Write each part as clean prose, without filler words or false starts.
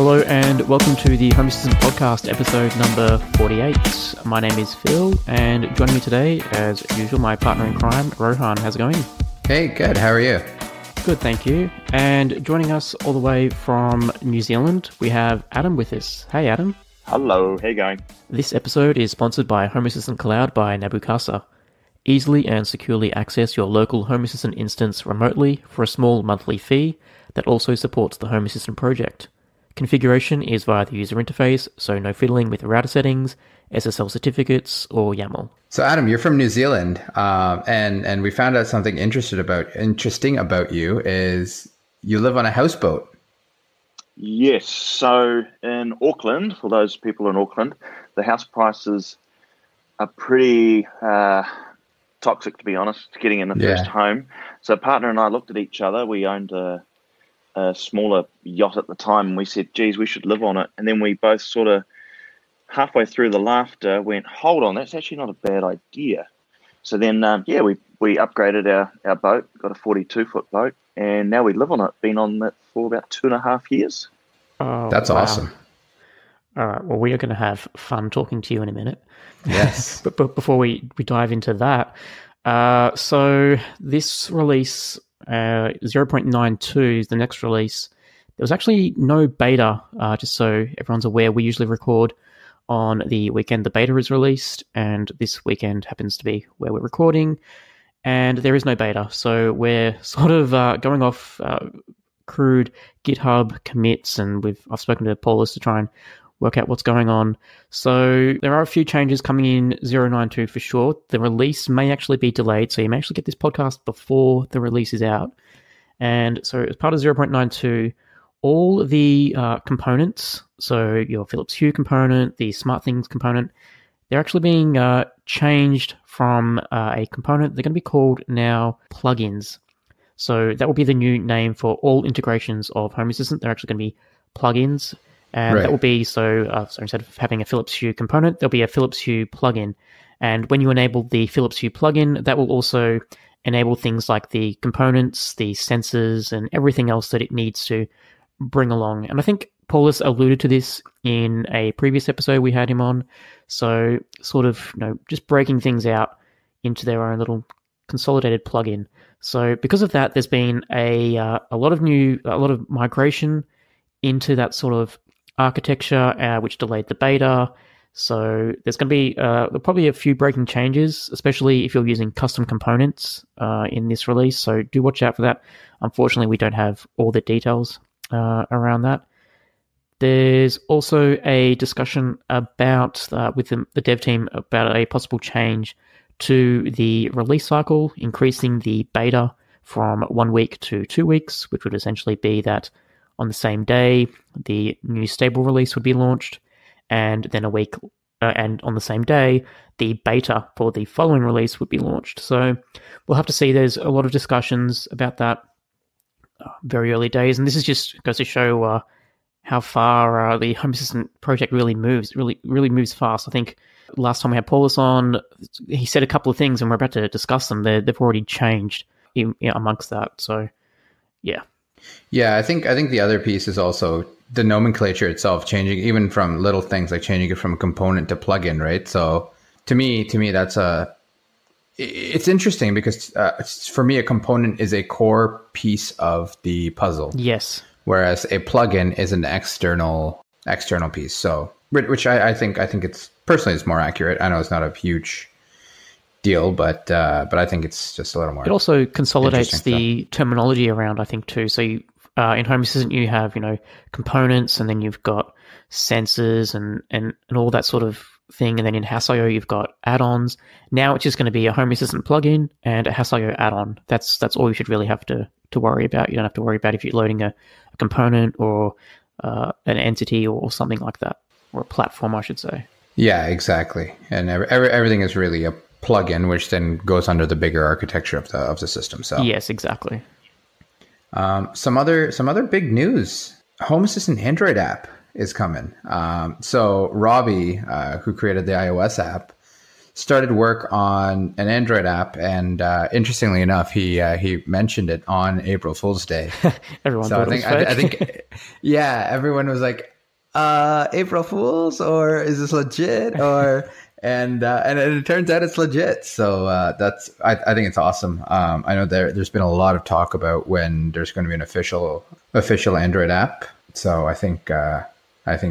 Hello and welcome to the Home Assistant Podcast, episode number 48. My name is Phil, and joining me today, as usual, my partner in crime, Rohan. How's it going? Hey, good. How are you? Good, thank you. And joining us all the way from New Zealand, we have Adam with us. Hey, Adam. Hello, how you going? This episode is sponsored by Home Assistant Cloud by Nabukasa. Easily and securely access your local Home Assistant instance remotely for a small monthly fee that also supports the Home Assistant project. Configuration is via the user interface, so no fiddling with router settings, SSL certificates, or YAML. So, Adam, you're from New Zealand, and we found out something interesting about you is you live on a houseboat. Yes, so in Auckland, for those people in Auckland, the house prices are pretty toxic, to be honest, getting in the first home. So, partner and I looked at each other. We owned a smaller yacht at the time, and we said, geez, we should live on it. And then we both sort of halfway through the laughter went, hold on, that's actually not a bad idea. So then, we upgraded our boat, got a 42-foot boat, and now we live on it. Been on it for about 2.5 years. Oh, that's awesome. All right, well, we are going to have fun talking to you in a minute. Yes. but before we dive into that, so this release... 0.92 is the next release. There was actually no beta, just so everyone's aware. We usually record on the weekend the beta is released, and this weekend happens to be where we're recording, and there is no beta. So we're sort of going off crude GitHub commits, and I've spoken to Paulus to try and work out what's going on. So there are a few changes coming in 0.92 for sure. The release may actually be delayed, so you may actually get this podcast before the release is out. And so as part of 0.92, all the components, so your Philips Hue component, the SmartThings component, they're actually being changed from a component. They're going to be called now plugins. So that will be the new name for all integrations of Home Assistant. They're actually going to be plugins. And that will be, so instead of having a Philips Hue component, there'll be a Philips Hue plugin. And when you enable the Philips Hue plugin, that will also enable things like the components, the sensors, and everything else that it needs to bring along. And I think Paulus alluded to this in a previous episode we had him on. So sort of, just breaking things out into their own little consolidated plugin. So because of that, there's been a lot of migration into that sort of architecture, which delayed the beta. So there's going to be probably a few breaking changes, especially if you're using custom components in this release. So do watch out for that. Unfortunately, we don't have all the details around that. There's also a discussion about with the dev team about a possible change to the release cycle, increasing the beta from 1 week to 2 weeks, which would essentially be that on the same day, the new stable release would be launched, and then a week, and on the same day, the beta for the following release would be launched. So we'll have to see. There's a lot of discussions about that, very early days, and this is just goes to show how far the Home Assistant project really moves. Really moves fast. I think last time we had Paulus on, he said a couple of things, and we're about to discuss them. They've already changed amongst that. So, yeah. Yeah, I think the other piece is also the nomenclature itself changing, even from little things like changing it from component to plugin, right? So to me, that's it's interesting because for me, a component is a core piece of the puzzle. Yes. Whereas a plugin is an external piece. So which I think it's personally is more accurate. I know it's not a huge deal, but I think it's just a little more. It also consolidates the terminology around, I think, too. So you, in Home Assistant, you have components, and then you've got sensors and all that sort of thing, and then in Hass.io you've got add-ons. Now it's just going to be a Home Assistant plugin and a Hass.io add-on. That's all you should really have to worry about. You don't have to worry about if you're loading a component or an entity or something like that, or a platform, I should say. Yeah, exactly. And everything is really a plugin, which then goes under the bigger architecture of the system. So yes, exactly. Some other big news: Home Assistant Android app is coming. So Robbie, who created the iOS app, started work on an Android app, and interestingly enough, he mentioned it on April Fool's Day. Everyone thought it was fake. I think, yeah, everyone was like, April Fools, or is this legit? Or and it turns out it's legit. So I think it's awesome. I know there's been a lot of talk about when there's going to be an official Android app. So I think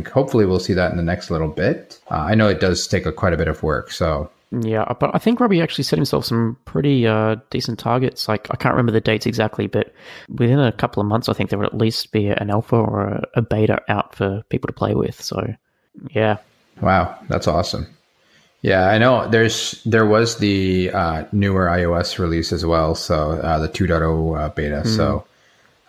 hopefully we'll see that in the next little bit. I know it does take quite a bit of work. So yeah, but I think Robbie actually set himself some pretty decent targets. Like, I can't remember the dates exactly, but within a couple of months, I think there would at least be an alpha or a beta out for people to play with. So, yeah. Wow, that's awesome. Yeah, I know there was the newer iOS release as well, so the 2.0 beta. So,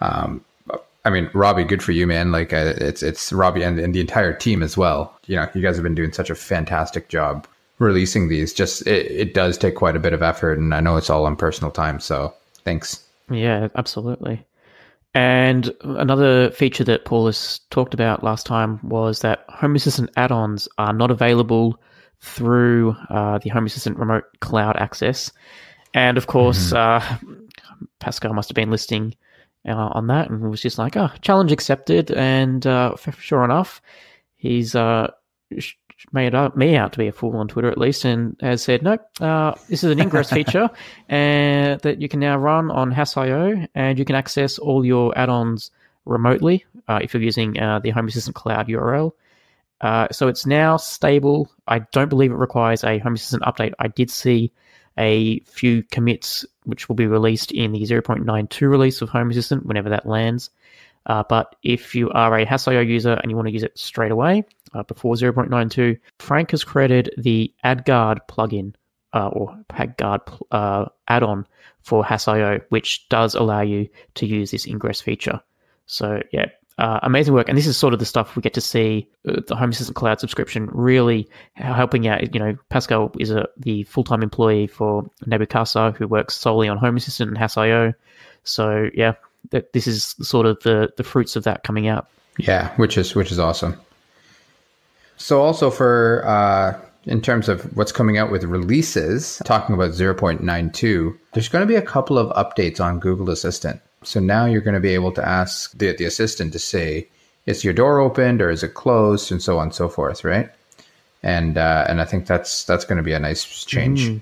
I mean, Robbie, good for you, man. Like, it's Robbie and the entire team as well. You know, you guys have been doing such a fantastic job releasing these. Just it does take quite a bit of effort, and I know it's all on personal time, so thanks. Yeah, absolutely. And another feature that Paulus talked about last time was that Home Assistant add-ons are not available through the Home Assistant remote cloud access. And of course, Pascal must have been listening on that and was just like, oh, challenge accepted. And sure enough, he's made me out to be a fool on Twitter, at least, and has said, nope, this is an ingress feature and that you can now run on Hass.io, and you can access all your add-ons remotely if you're using the Home Assistant Cloud URL. So it's now stable. I don't believe it requires a Home Assistant update. I did see a few commits which will be released in the 0.92 release of Home Assistant whenever that lands. But if you are a Hass.io user and you want to use it straight away before 0.92, Frank has created the AdGuard plugin or AdGuard add-on for Hass.io, which does allow you to use this ingress feature. So yeah, amazing work. And this is sort of the stuff we get to see the Home Assistant Cloud subscription really helping out. You know, Pascal is the full-time employee for Nabukasa, who works solely on Home Assistant and Hass.io. So yeah, that this is sort of the fruits of that coming out. Yeah, which is awesome. So also for in terms of what's coming out with releases, talking about 0.92, there's going to be a couple of updates on Google Assistant. So now you're going to be able to ask the assistant to say, is your door opened or is it closed, and so on and so forth, right? And I think that's going to be a nice change.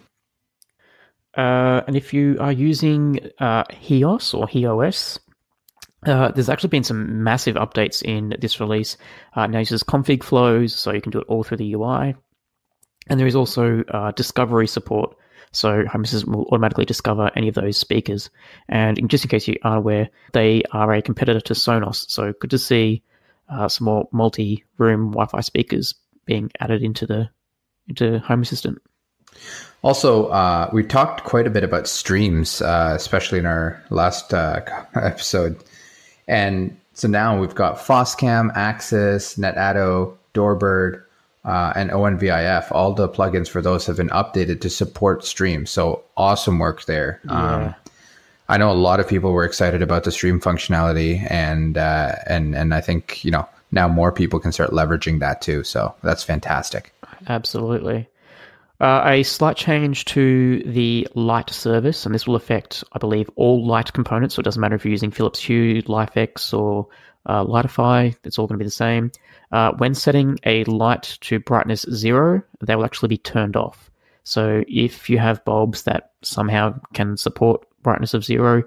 And if you are using HEOS or HEOS, there's actually been some massive updates in this release. Now it uses config flows, so you can do it all through the UI. And there is also discovery support, so Home Assistant will automatically discover any of those speakers. And just in case you aren't aware, they are a competitor to Sonos, so good to see some more multi-room Wi-Fi speakers being added into Home Assistant. Also, we talked quite a bit about streams, especially in our last episode. And so now we've got Foscam, Axis, NetAtto, Doorbird, and ONVIF. All the plugins for those have been updated to support streams. So awesome work there. Yeah. I know a lot of people were excited about the stream functionality, and I think, you know, now more people can start leveraging that too. So that's fantastic. Absolutely. A slight change to the light service, and this will affect, I believe, all light components. So it doesn't matter if you're using Philips Hue, LifeX, or Lightify, it's all going to be the same. When setting a light to brightness 0, they will actually be turned off. So if you have bulbs that somehow can support brightness of 0,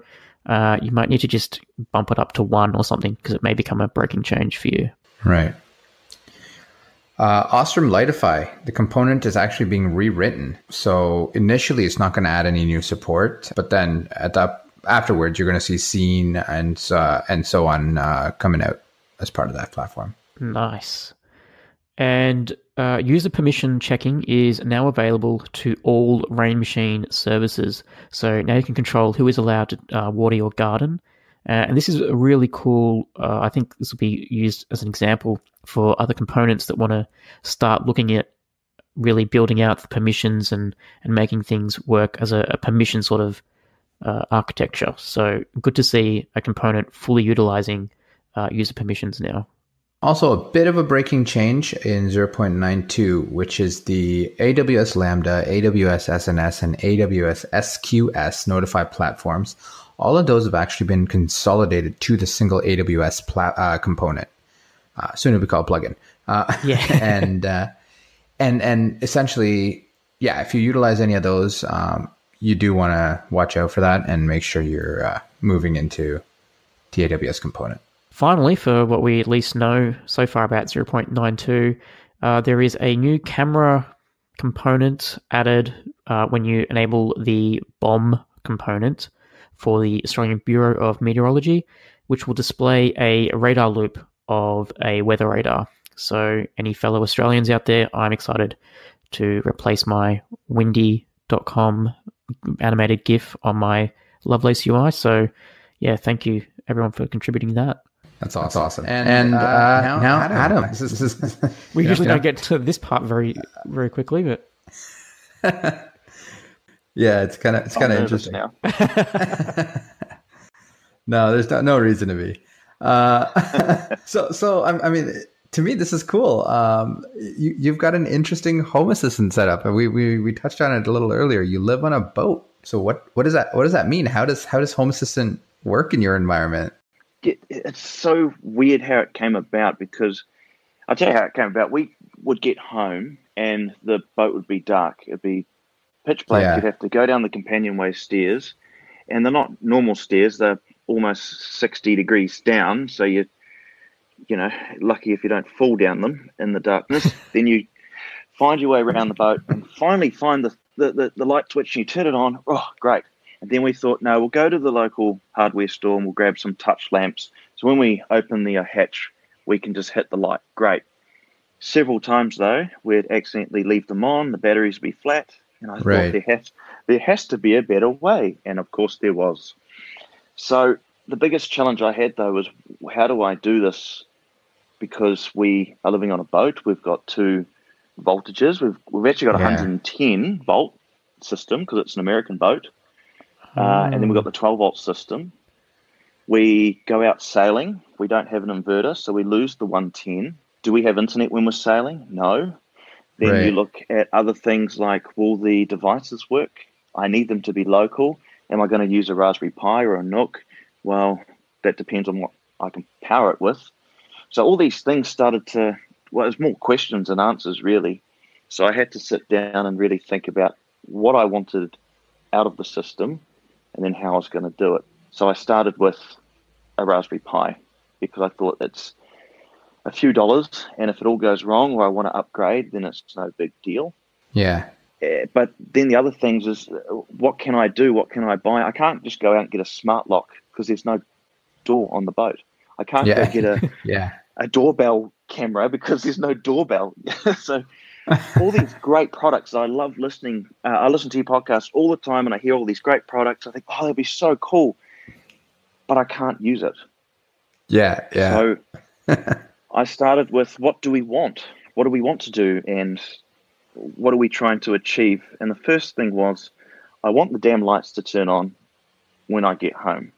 you might need to just bump it up to 1 or something, because it may become a breaking change for you. Right. Ostrom Lightify, the component is actually being rewritten. So initially it's not going to add any new support, but then afterwards you're going to see Scene and so on coming out as part of that platform. Nice. And user permission checking is now available to all Rain Machine services. So now you can control who is allowed to water your garden. And this is a really cool, I think this will be used as an example for other components that want to start looking at really building out the permissions and making things work as a permission sort of architecture. So good to see a component fully utilizing user permissions now. Also, a bit of a breaking change in 0.92, which is the AWS Lambda, AWS SNS, and AWS SQS notify platforms. All of those have actually been consolidated to the single AWS component. soon to be called plugin. And essentially, yeah, if you utilize any of those, you do want to watch out for that and make sure you're moving into the AWS component. Finally, for what we at least know so far about 0.92, there is a new camera component added when you enable the BOM component for the Australian Bureau of Meteorology, which will display a radar loop of a weather radar. So any fellow Australians out there, I'm excited to replace my windy.com animated GIF on my Lovelace UI. So yeah, thank you everyone for contributing that. That's awesome. And now Adam. We usually don't get to this part very, very quickly, but yeah, it's kind of interesting. Now. No, there's no reason to be. So I mean, to me, this is cool. You've got an interesting Home Assistant setup. We touched on it a little earlier. You live on a boat. So what does that mean? How does Home Assistant work in your environment? It's so weird how it came about, because I'll tell you how it came about. We would get home and the boat would be dark. It'd be pitch black. Yeah. You'd have to go down the companionway stairs, and they're not normal stairs. They're almost 60 degrees down. So you know, lucky if you don't fall down them in the darkness. Then you find your way around the boat and finally find the light switch, and you turn it on. Oh, great. And then we thought, no, we'll go to the local hardware store and we'll grab some touch lamps. So when we open the hatch, we can just hit the light. Great. Several times, though, we'd accidentally leave them on. The batteries would be flat. And I thought there has to be a better way. And, of course, there was. So the biggest challenge I had, though, was how do I do this? Because we are living on a boat. We've got two voltages. We've actually got a 110 volt system because it's an American boat. And then we've got the 12 volt system. We go out sailing. We don't have an inverter, so we lose the 110. Do we have internet when we're sailing? No. Then you look at other things like, will the devices work? I need them to be local. Am I going to use a Raspberry Pi or a Nook? Well, that depends on what I can power it with. So all these things started to, well, it was more questions than answers, really. So I had to sit down and really think about what I wanted out of the system and then how I was going to do it. So I started with a Raspberry Pi because I thought it's a few dollars, and if it all goes wrong or I want to upgrade, then it's no big deal. Yeah. But then the other things is, what can I do? What can I buy? I can't just go out and get a smart lock because there's no door on the boat. I can't go get a doorbell camera because there's no doorbell. So all these great products. I love listening. I listen to your podcast all the time, and I hear all these great products. I think, oh, that'd be so cool, but I can't use it. Yeah. So I started with, what do we want? What do we want to do? And what are we trying to achieve? And the first thing was, I want the damn lights to turn on when I get home.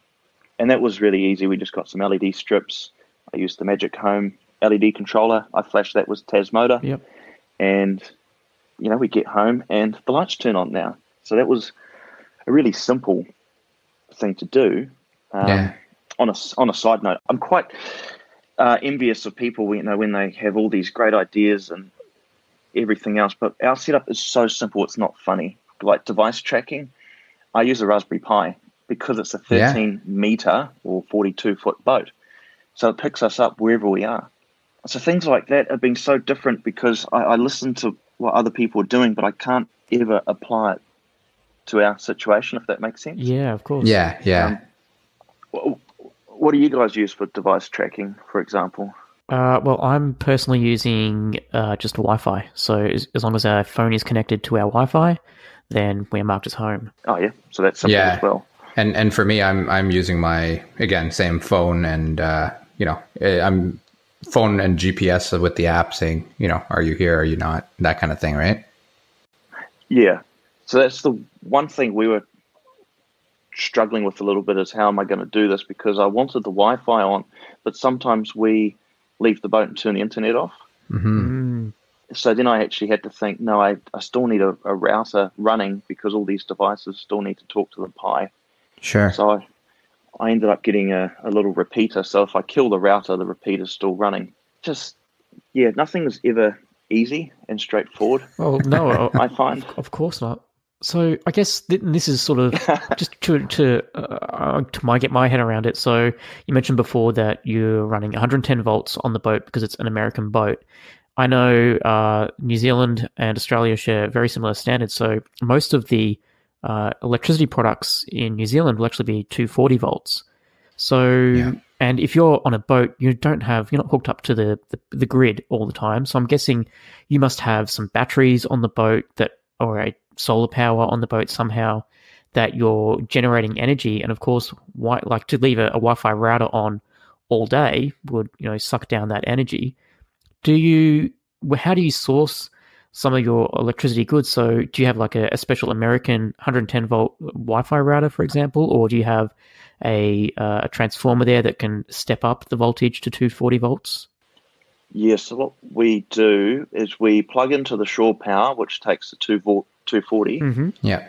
And that was really easy. We just got some LED strips. I used the Magic Home LED controller. I flashed that with Tasmoda. Yep. And, you know, we get home and the lights turn on now. So that was a really simple thing to do. On a side note, I'm quite envious of people, when they have all these great ideas and everything else. But our setup is so simple, it's not funny. Like device tracking, I use a Raspberry Pi because it's a 13-meter or 42-foot boat. So it picks us up wherever we are. So things like that have been so different because I listen to what other people are doing, but I can't ever apply it to our situation, if that makes sense. Yeah, of course. Yeah. What do you guys use for device tracking, for example? Well, I'm personally using just Wi-Fi. So as long as our phone is connected to our Wi-Fi, then we're marked as home. Oh, yeah. So that's simple as well. And for me, I'm using my, again, same phone and, I'm phone and GPS with the app saying, are you here? Are you not? That kind of thing, right? Yeah. So that's the one thing we were struggling with a little bit, is how am I going to do this? Because I wanted the Wi-Fi on, but sometimes we leave the boat and turn the internet off. Mm-hmm. So then I actually had to think, no, I still need a router running because all these devices still need to talk to the Pi. Sure. So I ended up getting a little repeater. So if I kill the router, the repeater's still running. just, yeah, nothing's ever easy and straightforward. Well, no, I find. Of course not. So I guess this is sort of just to get my head around it. So you mentioned before that you're running 110 volts on the boat because it's an American boat. I know New Zealand and Australia share very similar standards. So most of the electricity products in New Zealand will actually be 240 volts. So, and if you're on a boat, you're not hooked up to the grid all the time. So I'm guessing you must have some batteries on the boat or a solar power on the boat somehow that you're generating energy. And of course, to leave a Wi-Fi router on all day would, suck down that energy. How do you source some of your electricity goods? So do you have like a special American 110 volt Wi-Fi router, for example, or do you have a transformer there that can step up the voltage to 240 volts? Yes, so what we do is we plug into the shore power, which takes the 240. Mm-hmm. Yeah.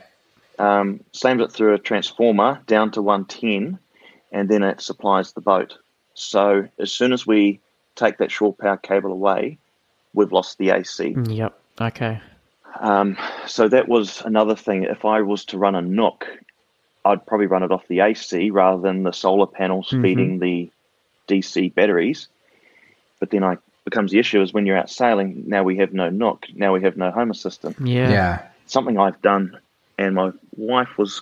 Slams it through a transformer down to 110, and then it supplies the boat. So as soon as we take that shore power cable away, we've lost the AC. Yep. Okay. So that was another thing. If I was to run a Nook, I'd probably run it off the AC rather than the solar panels feeding the DC batteries. But then becomes the issue is when you're out sailing, now we have no Nook, now we have no home assistant. Yeah. Something I've done, and my wife was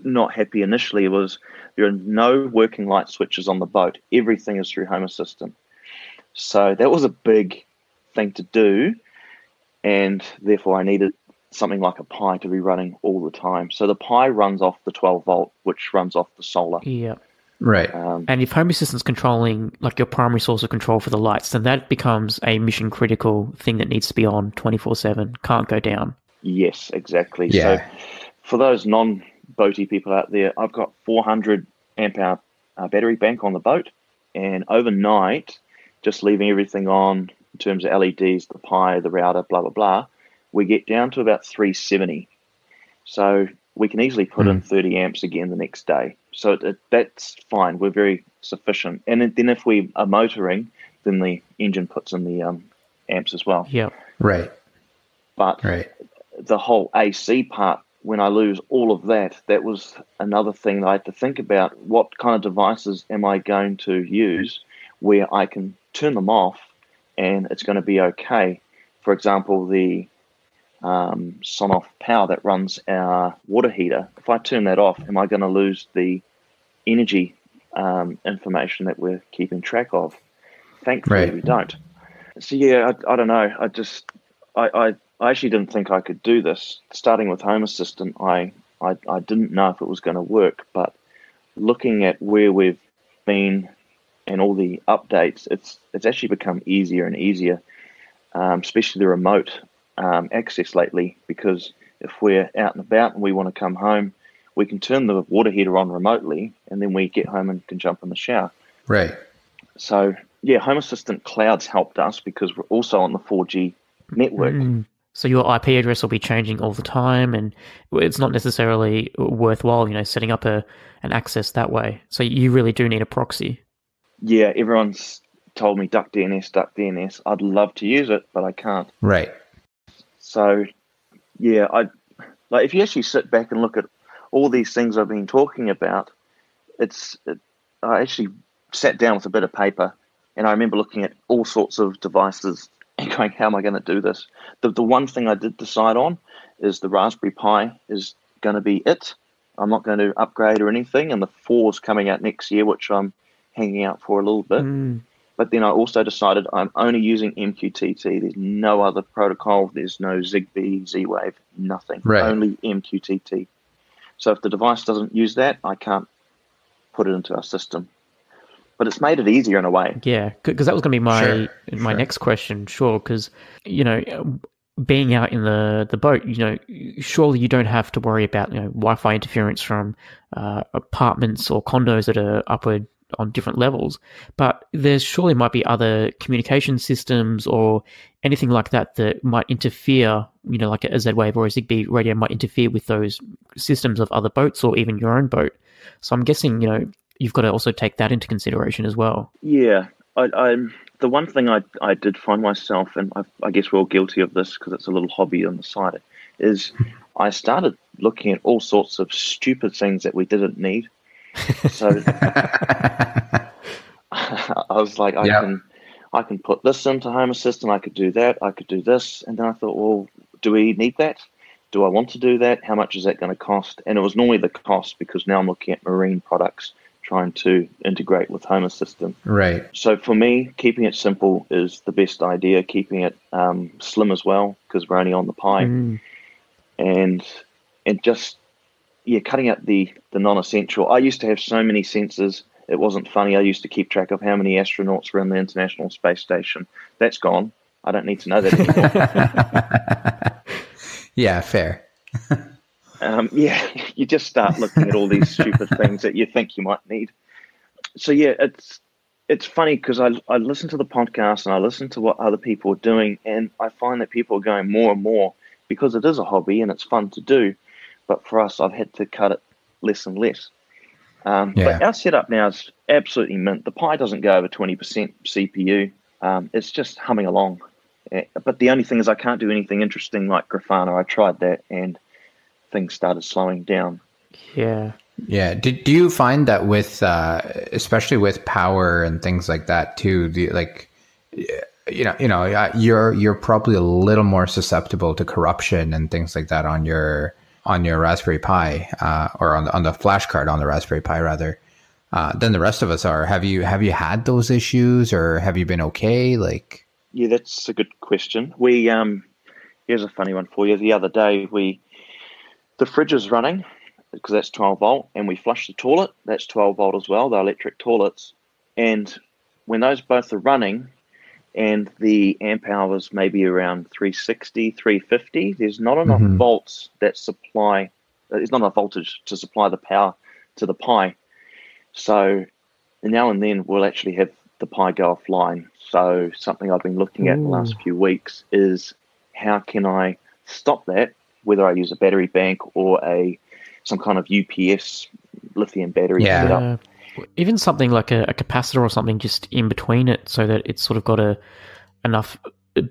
not happy initially, was there are no working light switches on the boat. Everything is through home assistant. So that was a big thing to do, and therefore I needed something like a Pi to be running all the time. So the Pi runs off the 12 volt, which runs off the solar. Yeah. Right. And if home assistant's controlling like your primary source of control for the lights, then that becomes a mission critical thing that needs to be on 24/7. Can't go down. Yes, exactly. Yeah. So for those non-boaty people out there, I've got 400 amp hour battery bank on the boat, and overnight, just leaving everything on in terms of LEDs, the Pi, the router, blah, blah, blah, we get down to about 370. So we can easily put in 30 amps again the next day. So that's fine. We're very sufficient. And then if we are motoring, then the engine puts in the amps as well. Yeah. Right. But the whole AC part, when I lose all of that, that was another thing that I had to think about. What kind of devices am I going to use where I can turn them off and it's going to be okay? For example, the Sonoff power that runs our water heater. If I turn that off, am I going to lose the energy information that we're keeping track of? Thankfully, we don't. So yeah, I don't know. I actually didn't think I could do this. Starting with Home Assistant, I didn't know if it was going to work, but looking at where we've been and all the updates, it's actually become easier and easier, especially the remote access lately, because if we're out and about and we want to come home, we can turn the water heater on remotely, and then we get home and can jump in the shower. Right. So yeah, Home Assistant Cloud's helped us because we're also on the 4G network. So your IP address will be changing all the time, and it's not necessarily worthwhile, setting up an access that way. So you really do need a proxy. Yeah, everyone's told me duck DNS. I'd love to use it, but I can't. Right. So yeah, if you actually sit back and look at all these things I've been talking about, I actually sat down with a bit of paper, and I remember looking at all sorts of devices and going, how am I going to do this? The one thing I did decide on is the Raspberry Pi is going to be it. I'm not going to upgrade or anything, and the 4's coming out next year, which I'm hanging out for a little bit. But then I also decided I'm only using MQTT. There's no other protocol. There's no Zigbee, Z-Wave, nothing. Right. Only MQTT. So if the device doesn't use that, I can't put it into our system. But it's made it easier in a way. Yeah, because that was going to be my next question. Sure, because being out in the boat, surely you don't have to worry about Wi-Fi interference from apartments or condos that are upward on different levels, but there surely might be other communication systems or anything like that that might interfere, like a Z-Wave or a Zigbee radio might interfere with those systems of other boats or even your own boat. So I'm guessing, you've got to also take that into consideration as well. Yeah, the one thing I did find myself, and I guess we're all guilty of this because it's a little hobby on the side, is I started looking at all sorts of stupid things that we didn't need. So I was like, I can put this into Home Assistant, I could do that, I could do this. And then I thought, well, do we need that? Do I want to do that? How much is that going to cost? And it was normally the cost, because now I'm looking at marine products trying to integrate with Home Assistant. Right. So for me, keeping it simple is the best idea, keeping it slim as well, because we're only on the Pi. And just, cutting out the non-essential. I used to have so many sensors. It wasn't funny. I used to keep track of how many astronauts were in the International Space Station. That's gone. I don't need to know that anymore. Yeah, fair. You just start looking at all these stupid things that you think you might need. So it's funny because I listen to the podcast and I listen to what other people are doing, and I find that people are going more and more, because it is a hobby and it's fun to do. But for us, I've had to cut it less and less. But our setup now is absolutely mint. The Pi doesn't go over 20% CPU. It's just humming along. But the only thing is I can't do anything interesting like Grafana. I tried that and things started slowing down. Yeah. Yeah. Do you find that with, especially with power and things like that too, you're probably a little more susceptible to corruption and things like that on your Raspberry Pi, or on the flash card on the Raspberry Pi rather, than the rest of us are. Have you had those issues, or have you been okay? Yeah, that's a good question. We here's a funny one for you. The other day the fridge is running because that's 12 volt, and we flush the toilet. That's 12 volt as well. They're electric toilets, and when those both are running, and the amp hour is maybe around 360, 350, there's not enough volts that supply. There's not enough voltage to supply the power to the Pi. So now and then we'll actually have the Pi go offline. So something I've been looking at in the last few weeks is how can I stop that, whether I use a battery bank or some kind of UPS lithium battery setup. Even something like a capacitor or something just in between it, so that it's sort of got enough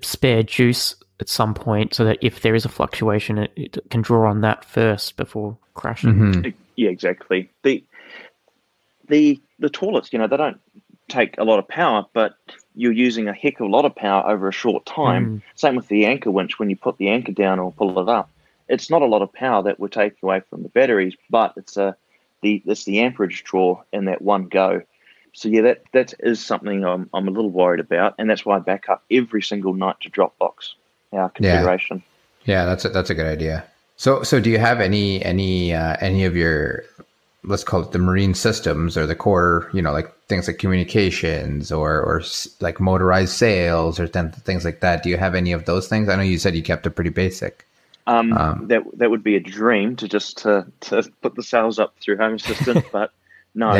spare juice at some point, so that if there is a fluctuation, it can draw on that first before crashing. Yeah, exactly. The toilets, they don't take a lot of power, but you're using a heck of a lot of power over a short time. Same with the anchor winch. When you put the anchor down or pull it up, it's not a lot of power that we're taking away from the batteries, but it's the amperage draw in that one go. So yeah, that is something I'm a little worried about, and that's why I back up every single night to Dropbox, our configuration. Yeah, that's a good idea. So do you have any of your, let's call it the marine systems, or the core, like things like communications or like motorized sails or things like that? Do you have any of those things? I know you said you kept it pretty basic. That would be a dream to put the sails up through Home Assistant, but no.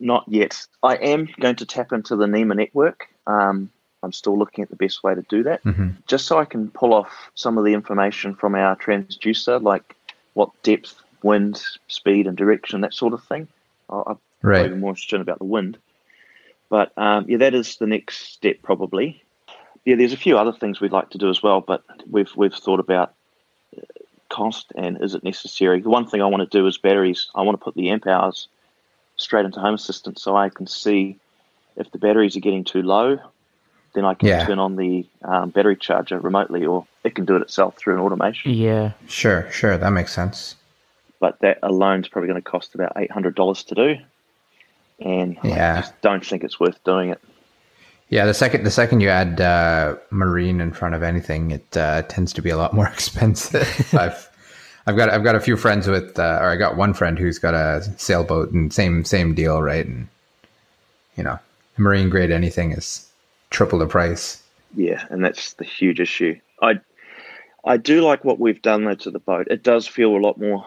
Not yet. I am going to tap into the NEMA network. I'm still looking at the best way to do that, just so I can pull off some of the information from our transducer, like what depth, wind, speed, and direction, that sort of thing. I'm probably more interested about the wind. But that is the next step probably. Yeah, there's a few other things we'd like to do as well, but we've thought about cost and is it necessary. The one thing I want to do is batteries. I want to put the amp hours straight into Home Assistant so I can see if the batteries are getting too low, then I can turn on the battery charger remotely, or it can do it itself through an automation. Yeah. Sure. That makes sense. But that alone is probably going to cost about $800 to do. And I just don't think it's worth doing it. Yeah, the second you add marine in front of anything, it tends to be a lot more expensive. I've got a few friends with, or I got one friend who's got a sailboat, and same deal, right? And marine grade anything is triple the price. Yeah, and that's the huge issue. I do like what we've done though to the boat. It does feel a lot more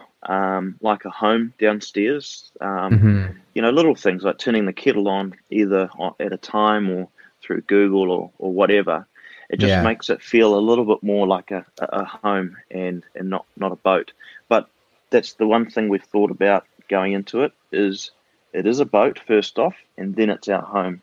like a home downstairs. Little things like turning the kettle on either at a time or through Google or whatever. It just makes it feel a little bit more like a home and not a boat. But that's the one thing we've thought about going into it is a boat first off, and then it's our home.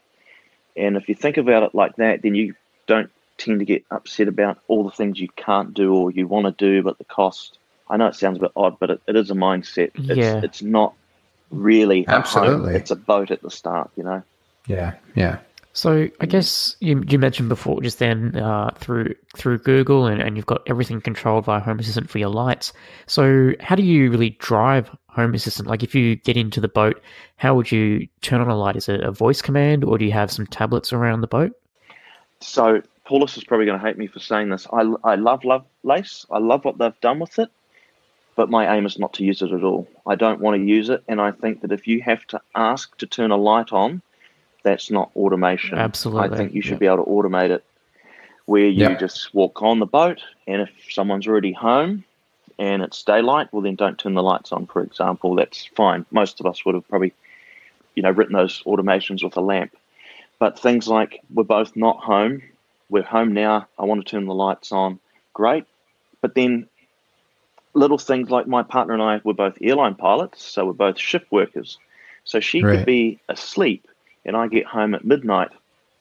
And if you think about it like that, then you don't tend to get upset about all the things you can't do or you want to do, but the cost. I know it sounds a bit odd, but it is a mindset. It's not really a home. It's a boat at the start, Yeah. So I guess you mentioned before just then through Google and you've got everything controlled via Home Assistant for your lights. So how do you really drive Home Assistant? Like if you get into the boat, how would you turn on a light? Is it a voice command or do you have some tablets around the boat? So Paulus is probably going to hate me for saying this. I love Lace. I love what they've done with it, but my aim is not to use it at all. I don't want to use it, and I think that if you have to ask to turn a light on, that's not automation. Absolutely. I think you should be able to automate it where you just walk on the boat, and if someone's already home and it's daylight, well, then don't turn the lights on, for example. That's fine. Most of us would have probably, written those automations with a lamp. But things like we're both not home, we're home now, I want to turn the lights on, great. But then little things like my partner and I were both airline pilots, so we're both shift workers. So she could be asleep and I get home at midnight.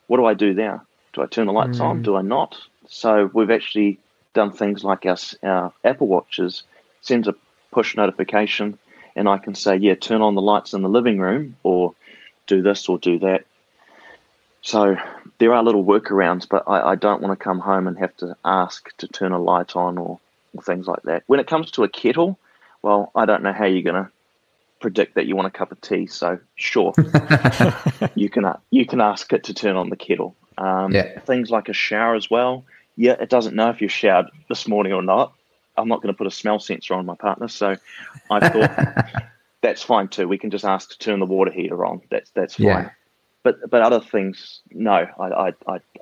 What do I do now? Do I turn the lights on? Do I not? So we've actually done things like our Apple Watches sends a push notification and I can say, turn on the lights in the living room or do this or do that. So there are little workarounds, but I don't want to come home and have to ask to turn a light on or things like that. When it comes to a kettle, well, I don't know how you're going to predict that you want a cup of tea. So sure, you can ask it to turn on the kettle. Things like a shower as well. Yeah, it doesn't know if you showered this morning or not. I'm not going to put a smell sensor on my partner, so I thought that's fine too. We can just ask to turn the water heater on. That's fine. Yeah. But other things, no, I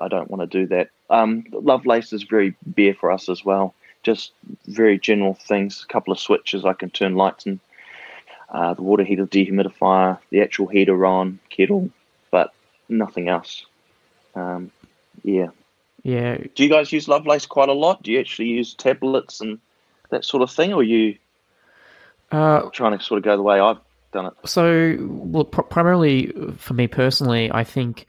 don't want to do that. Lovelace is very bare for us as well. Just very general things. A couple of switches, I can turn lights and the water heater, dehumidifier, the actual heater on, kettle, but nothing else. Yeah. Do you guys use Lovelace quite a lot? Do you actually use tablets and that sort of thing, or are you trying to sort of go the way I've done it? So, well, primarily for me personally, I think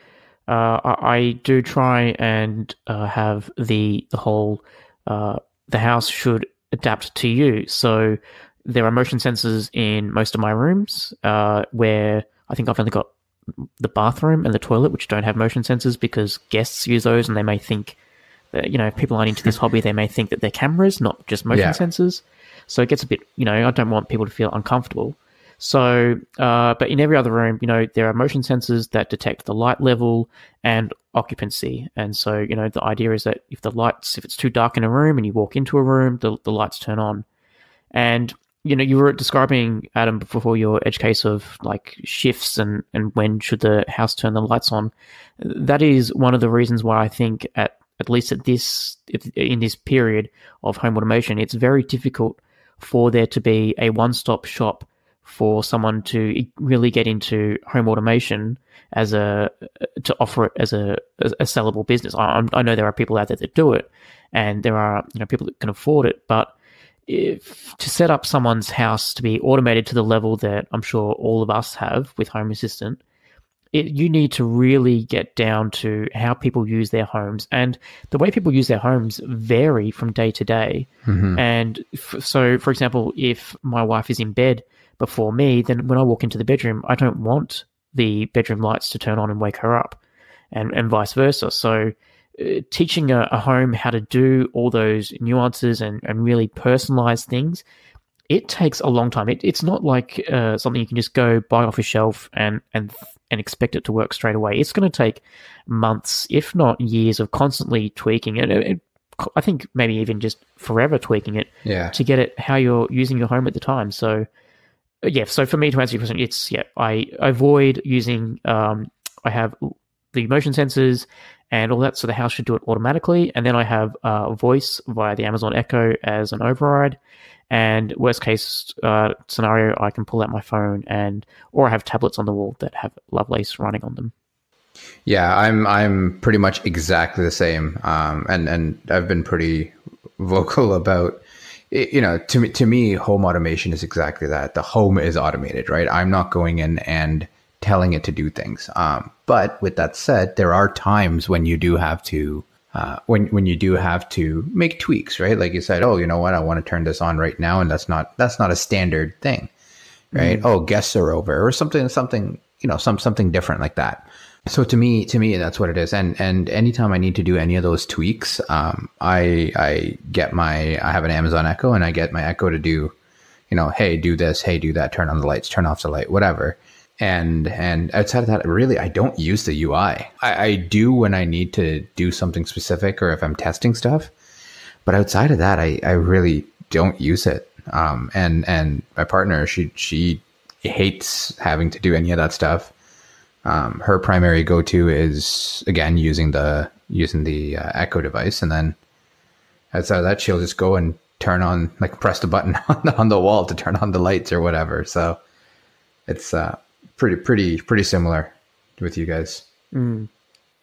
I do try and have the whole the house should adapt to you. So there are motion sensors in most of my rooms where I think I've only got the bathroom and the toilet, which don't have motion sensors because guests use those and they may think that, if people aren't into this hobby, they may think that they're cameras, not just motion sensors. So it gets a bit, I don't want people to feel uncomfortable. So, but in every other room, there are motion sensors that detect the light level and occupancy. And so, the idea is that if it's too dark in a room and you walk into a room, the lights turn on. And, you were describing, Adam, before your edge case of like shifts and when should the house turn the lights on. That is one of the reasons why I think at least in this period of home automation, it's very difficult for there to be a one-stop shop for someone to really get into home automation to offer it as a sellable business. I know there are people out there that do it, and there are people that can afford it, but to set up someone's house to be automated to the level that I'm sure all of us have with Home Assistant, you need to really get down to how people use their homes, and the way people use their homes vary from day to day. Mm-hmm. And so, for example, if my wife is in bed before me, then when I walk into the bedroom, I don't want the bedroom lights to turn on and wake her up, and vice versa. So teaching a home how to do all those nuances and really personalize things, it takes a long time. It's not like something you can just go buy off a shelf and expect it to work straight away. It's going to take months, if not years, of constantly tweaking it. I think maybe even just forever tweaking it to get it how you're using your home at the time. So so for me, to answer your question, I avoid using, I have the motion sensors and all that, so the house should do it automatically. And then I have voice via the Amazon Echo as an override. And worst case scenario, I can pull out my phone or I have tablets on the wall that have Lovelace running on them. Yeah, I'm pretty much exactly the same. And I've been pretty vocal about, to me, home automation is exactly that. The home is automated, right? I'm not going in and telling it to do things. But with that said, there are times when you do have to when you do have to make tweaks, right? Like you said, oh, you know what, I want to turn this on right now, and that's not a standard thing, right? Oh, guests are over, or something, something different like that. So to me, that's what it is. And anytime I need to do any of those tweaks, I have an Amazon Echo, and I get my Echo to do, hey, do this, hey, do that, turn on the lights, turn off the light, whatever. And outside of that, really, I don't use the UI. I do when I need to do something specific or if I'm testing stuff. But outside of that, I really don't use it. And my partner, she hates having to do any of that stuff. Her primary go-to is, again, using the Echo device. And then outside of that, she'll just go and turn on, like press the button on the wall to turn on the lights or whatever. So it's pretty similar with you guys.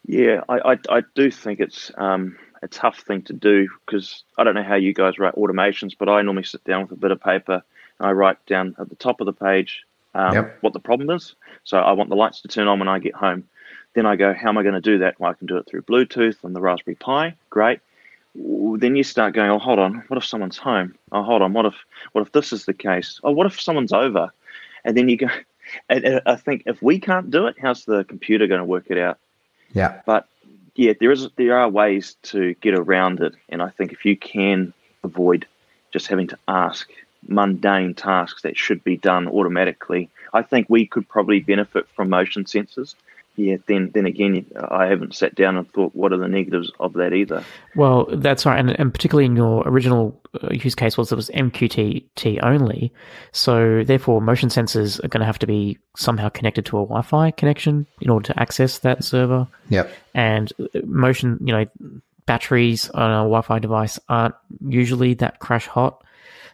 Yeah, I do think it's a tough thing to do, because I don't know how you guys write automations, but I normally sit down with a bit of paper and I write down at the top of the page what the problem is. So I want the lights to turn on when I get home. Then I go, how am I going to do that? Well, I can do it through Bluetooth and the Raspberry Pi. Great. Then you start going, oh, hold on, what if someone's home? Oh, hold on, what if this is the case? Oh, what if someone's over? And then you go, and I think if we can't do it, how's the computer going to work it out? Yeah. But yeah, there are ways to get around it. And I think if you can avoid just having to ask mundane tasks that should be done automatically, I think we could probably benefit from motion sensors. Yeah, then again, I haven't sat down and thought, what are the negatives of that either? Well, that's right, and particularly in your original use case it was MQTT only, so therefore motion sensors are going to have to be somehow connected to a Wi-Fi connection in order to access that server. Yep. And motion, batteries on a Wi-Fi device aren't usually that crash hot.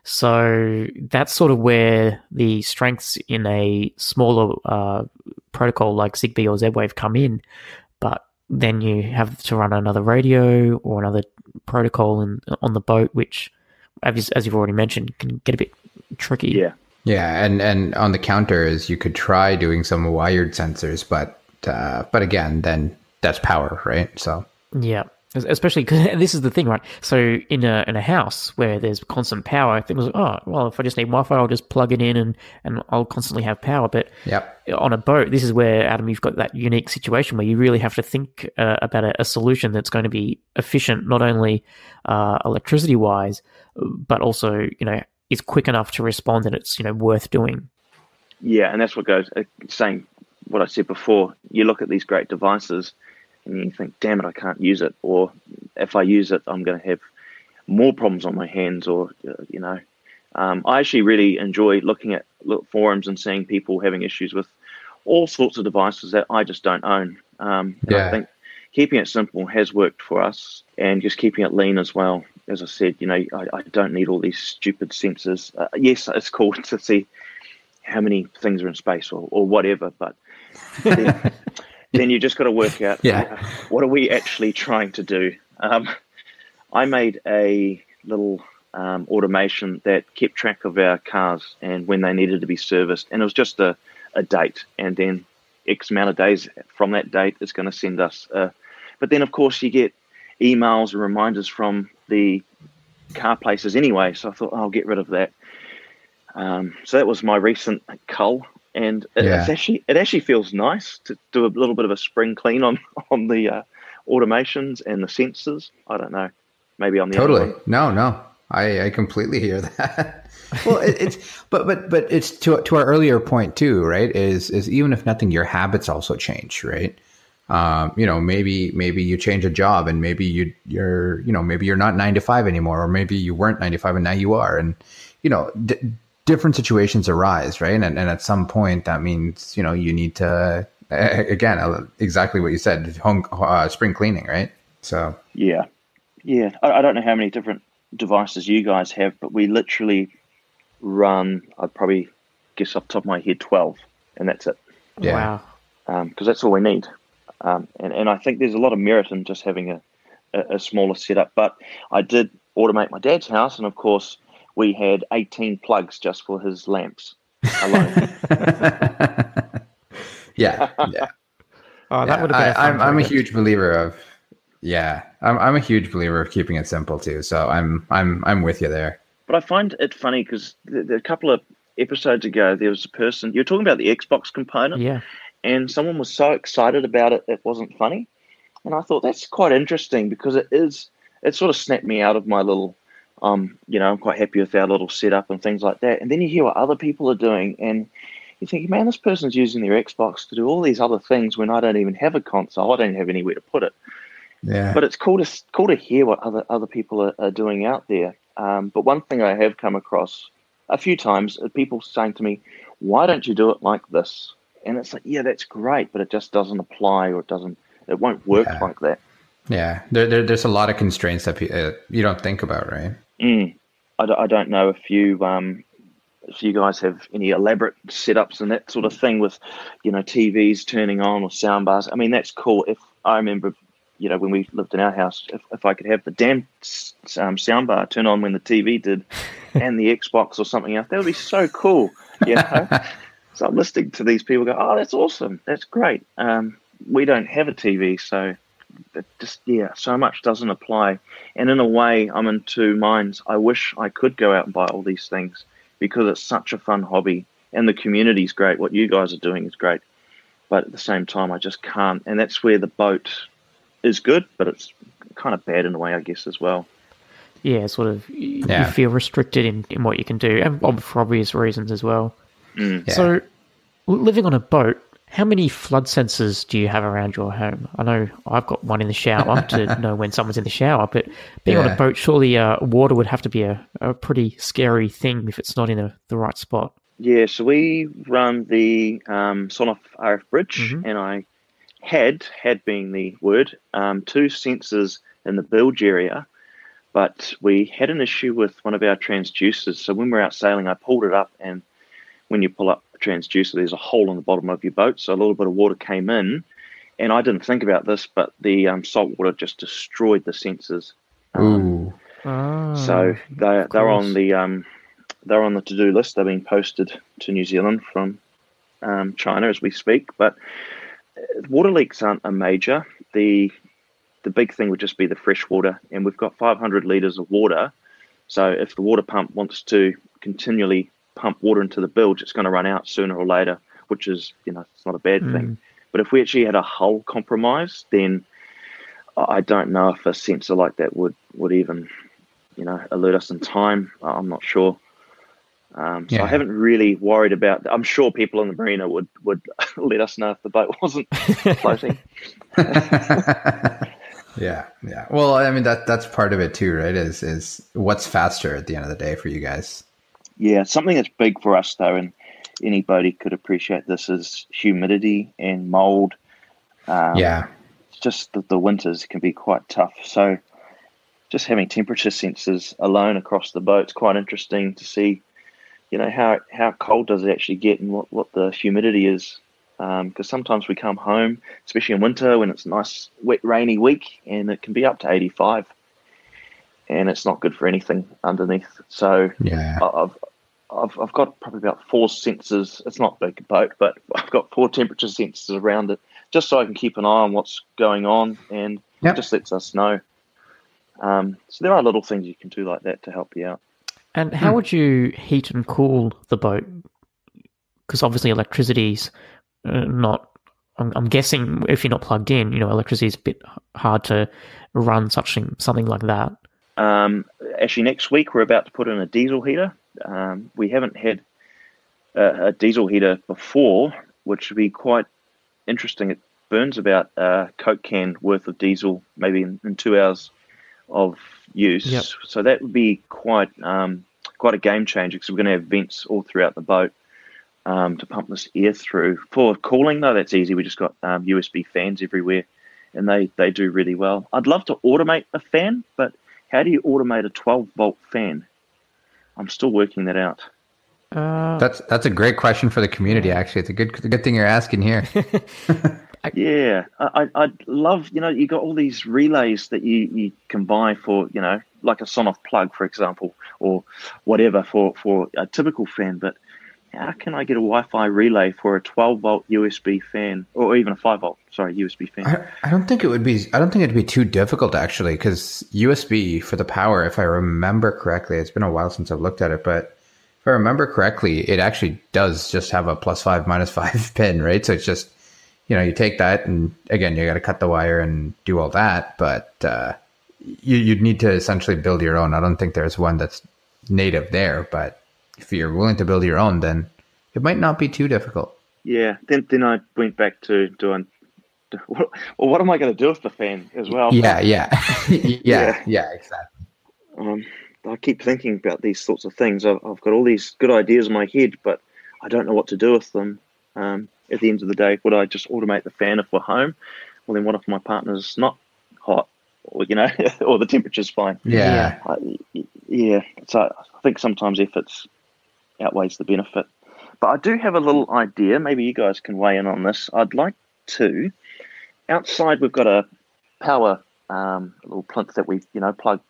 So that's sort of where the strengths in a smaller protocol like Zigbee or Z-Wave come in. But then you have to run another radio or another protocol on the boat, which, as you've already mentioned, can get a bit tricky. Yeah. Yeah, and on the counter is you could try doing some wired sensors, but again, then that's power, right? So yeah. Especially because this is the thing, right? So in a house where there's constant power, things like, oh, well, if I just need Wi-Fi, I'll just plug it in and I'll constantly have power. But on a boat, this is where, Adam, you've got that unique situation where you really have to think about a solution that's going to be efficient, not only electricity-wise, but also, is quick enough to respond and it's, worth doing. Yeah, and that's what goes, saying what I said before, you look at these great devices and you think, damn it, I can't use it. Or if I use it, I'm going to have more problems on my hands. Or, I actually really enjoy looking at forums and seeing people having issues with all sorts of devices that I just don't own. I think keeping it simple has worked for us, and just keeping it lean as well. As I said, I don't need all these stupid sensors. Yes, it's cool to see how many things are in space or whatever, but then you just got to work out, what are we actually trying to do? I made a little automation that kept track of our cars and when they needed to be serviced. And it was just a date. And then X amount of days from that date, it's going to send us. But then, of course, you get emails and reminders from the car places anyway. So I thought, I'll get rid of that. So that was my recent cull. And it actually feels nice to do a little bit of a spring clean on the automations and the sensors. I don't know. Maybe I'm the totally no. I completely hear that. Well, but it's to our earlier point too, right? Is even if nothing, your habits also change, right? Maybe you change a job and maybe you're maybe you're not 9 to 5 anymore, or maybe you weren't 9 to 5 and now you are, and different situations arise, right? And at some point that means, you need to, again, exactly what you said, home spring cleaning, right? So yeah. I don't know how many different devices you guys have, but we literally run, I'd probably guess off the top of my head, 12, and that's it. Yeah. Wow. Because that's all we need. And I think there's a lot of merit in just having a smaller setup. But I did automate my dad's house, and of course, we had 18 plugs just for his lamps alone. Yeah, yeah. Oh, that would have been a fun I'm a project. huge believer of. Yeah, I'm a huge believer of keeping it simple too. So I'm with you there. But I find it funny because a couple of episodes ago, there was a person, you're talking about the Xbox component, Yeah. and someone was so excited about it, it wasn't funny. And I thought that's quite interesting because it sort of snapped me out of my little, I'm quite happy with our little setup and things like that. And then you hear what other people are doing, and you think, man, this person's using their Xbox to do all these other things when I don't even have a console. I don't have anywhere to put it. Yeah. But it's cool to hear what other people are doing out there. But one thing I have come across a few times are people saying to me, "Why don't you do it like this?" And it's like, yeah, that's great, but it just doesn't apply, or it won't work like that. Yeah, there's a lot of constraints that you don't think about, right? I don't know if you guys have any elaborate setups and that sort of thing with, TVs turning on or sound bars. I mean, that's cool. If I remember, when we lived in our house, if I could have the damn sound bar turn on when the TV did and the Xbox or something else, that would be so cool, So I'm listening to these people go, oh, that's awesome. That's great. We don't have a TV, so so much doesn't apply. And in a way, I'm in two minds. I wish I could go out and buy all these things because it's such a fun hobby and the community's great. What you guys are doing is great. But at the same time, I just can't. And that's where the boat is good, but it's kind of bad in a way, I guess, as well. Yeah, sort of, you feel restricted in what you can do, and for obvious reasons as well. Yeah. So, living on a boat, how many flood sensors do you have around your home? I know I've got one in the shower to know when someone's in the shower, but being on a boat, surely water would have to be a pretty scary thing if it's not in the right spot. Yeah, so we run the Sonoff RF bridge, and I had being the word, 2 sensors in the bilge area, but we had an issue with one of our transducers. So when we're out sailing, I pulled it up, and when you pull up a transducer, there's a hole in the bottom of your boat. So a little bit of water came in, and I didn't think about this, but the salt water just destroyed the sensors. Ooh. So they're on the to-do list. They're being posted to New Zealand from China as we speak. But water leaks aren't a major. The big thing would just be the fresh water, and we've got 500 litres of water. So if the water pump wants to continually pump water into the bilge, it's going to run out sooner or later, which is, it's not a bad thing. But if we actually had a hull compromise, then I don't know if a sensor like that would even, alert us in time. I'm not sure. So I haven't really worried about that. I'm sure people in the marina would let us know if the boat wasn't floating. Yeah. Well, I mean, that's part of it too, right? Is what's faster at the end of the day for you guys? Yeah, something that's big for us though, and anybody could appreciate this, is humidity and mold. It's just that the winters can be quite tough. So just having temperature sensors alone across the boat is quite interesting to see, how cold does it actually get and what the humidity is. Because sometimes we come home, especially in winter when it's a nice, wet, rainy week, and it can be up to 85. And it's not good for anything underneath. So I've got probably about 4 sensors. It's not a big boat, but I've got 4 temperature sensors around it, just so I can keep an eye on what's going on, and it just lets us know. So there are little things you can do like that to help you out. And how would you heat and cool the boat? Because obviously electricity's not. I'm guessing if you're not plugged in, electricity is a bit hard to run something like that. Actually, next week we're about to put in a diesel heater. We haven't had a diesel heater before, which would be quite interesting. It burns about a Coke can worth of diesel, maybe in 2 hours of use. Yep. So that would be quite a game changer, because we're going to have vents all throughout the boat to pump this air through. For cooling, though, that's easy. We just got USB fans everywhere, and they do really well. I'd love to automate a fan, but how do you automate a 12-volt fan? I'm still working that out. That's a great question for the community. Actually, it's a good thing you're asking here. Yeah, I'd love, you got all these relays that you can buy for, like a Sonoff plug, for example, or whatever for a typical fan. But how can I get a Wi-Fi relay for a 12-volt USB fan, or even a 5-volt, USB fan? I don't think it would be. I don't think it'd be too difficult actually, because USB for the power, if I remember correctly, it's been a while since I've looked at it, but if I remember correctly, it actually does just have a +5, -5 pin, right? So it's just, you take that, and again, you got to cut the wire and do all that, but you'd need to essentially build your own. I don't think there's one that's native there, but if you're willing to build your own, then it might not be too difficult. Yeah. Then I went back to doing. Well, what am I going to do with the fan as well? Yeah, exactly. I keep thinking about these sorts of things. I've got all these good ideas in my head, but I don't know what to do with them. At the end of the day, would I just automate the fan if we're home? Well, then what if my partner's not hot, or or the temperature's fine? Yeah. So I think sometimes efforts outweighs the benefit. But I do have a little idea. Maybe you guys can weigh in on this. I'd like to. Outside, we've got a power, a little plinth that we plug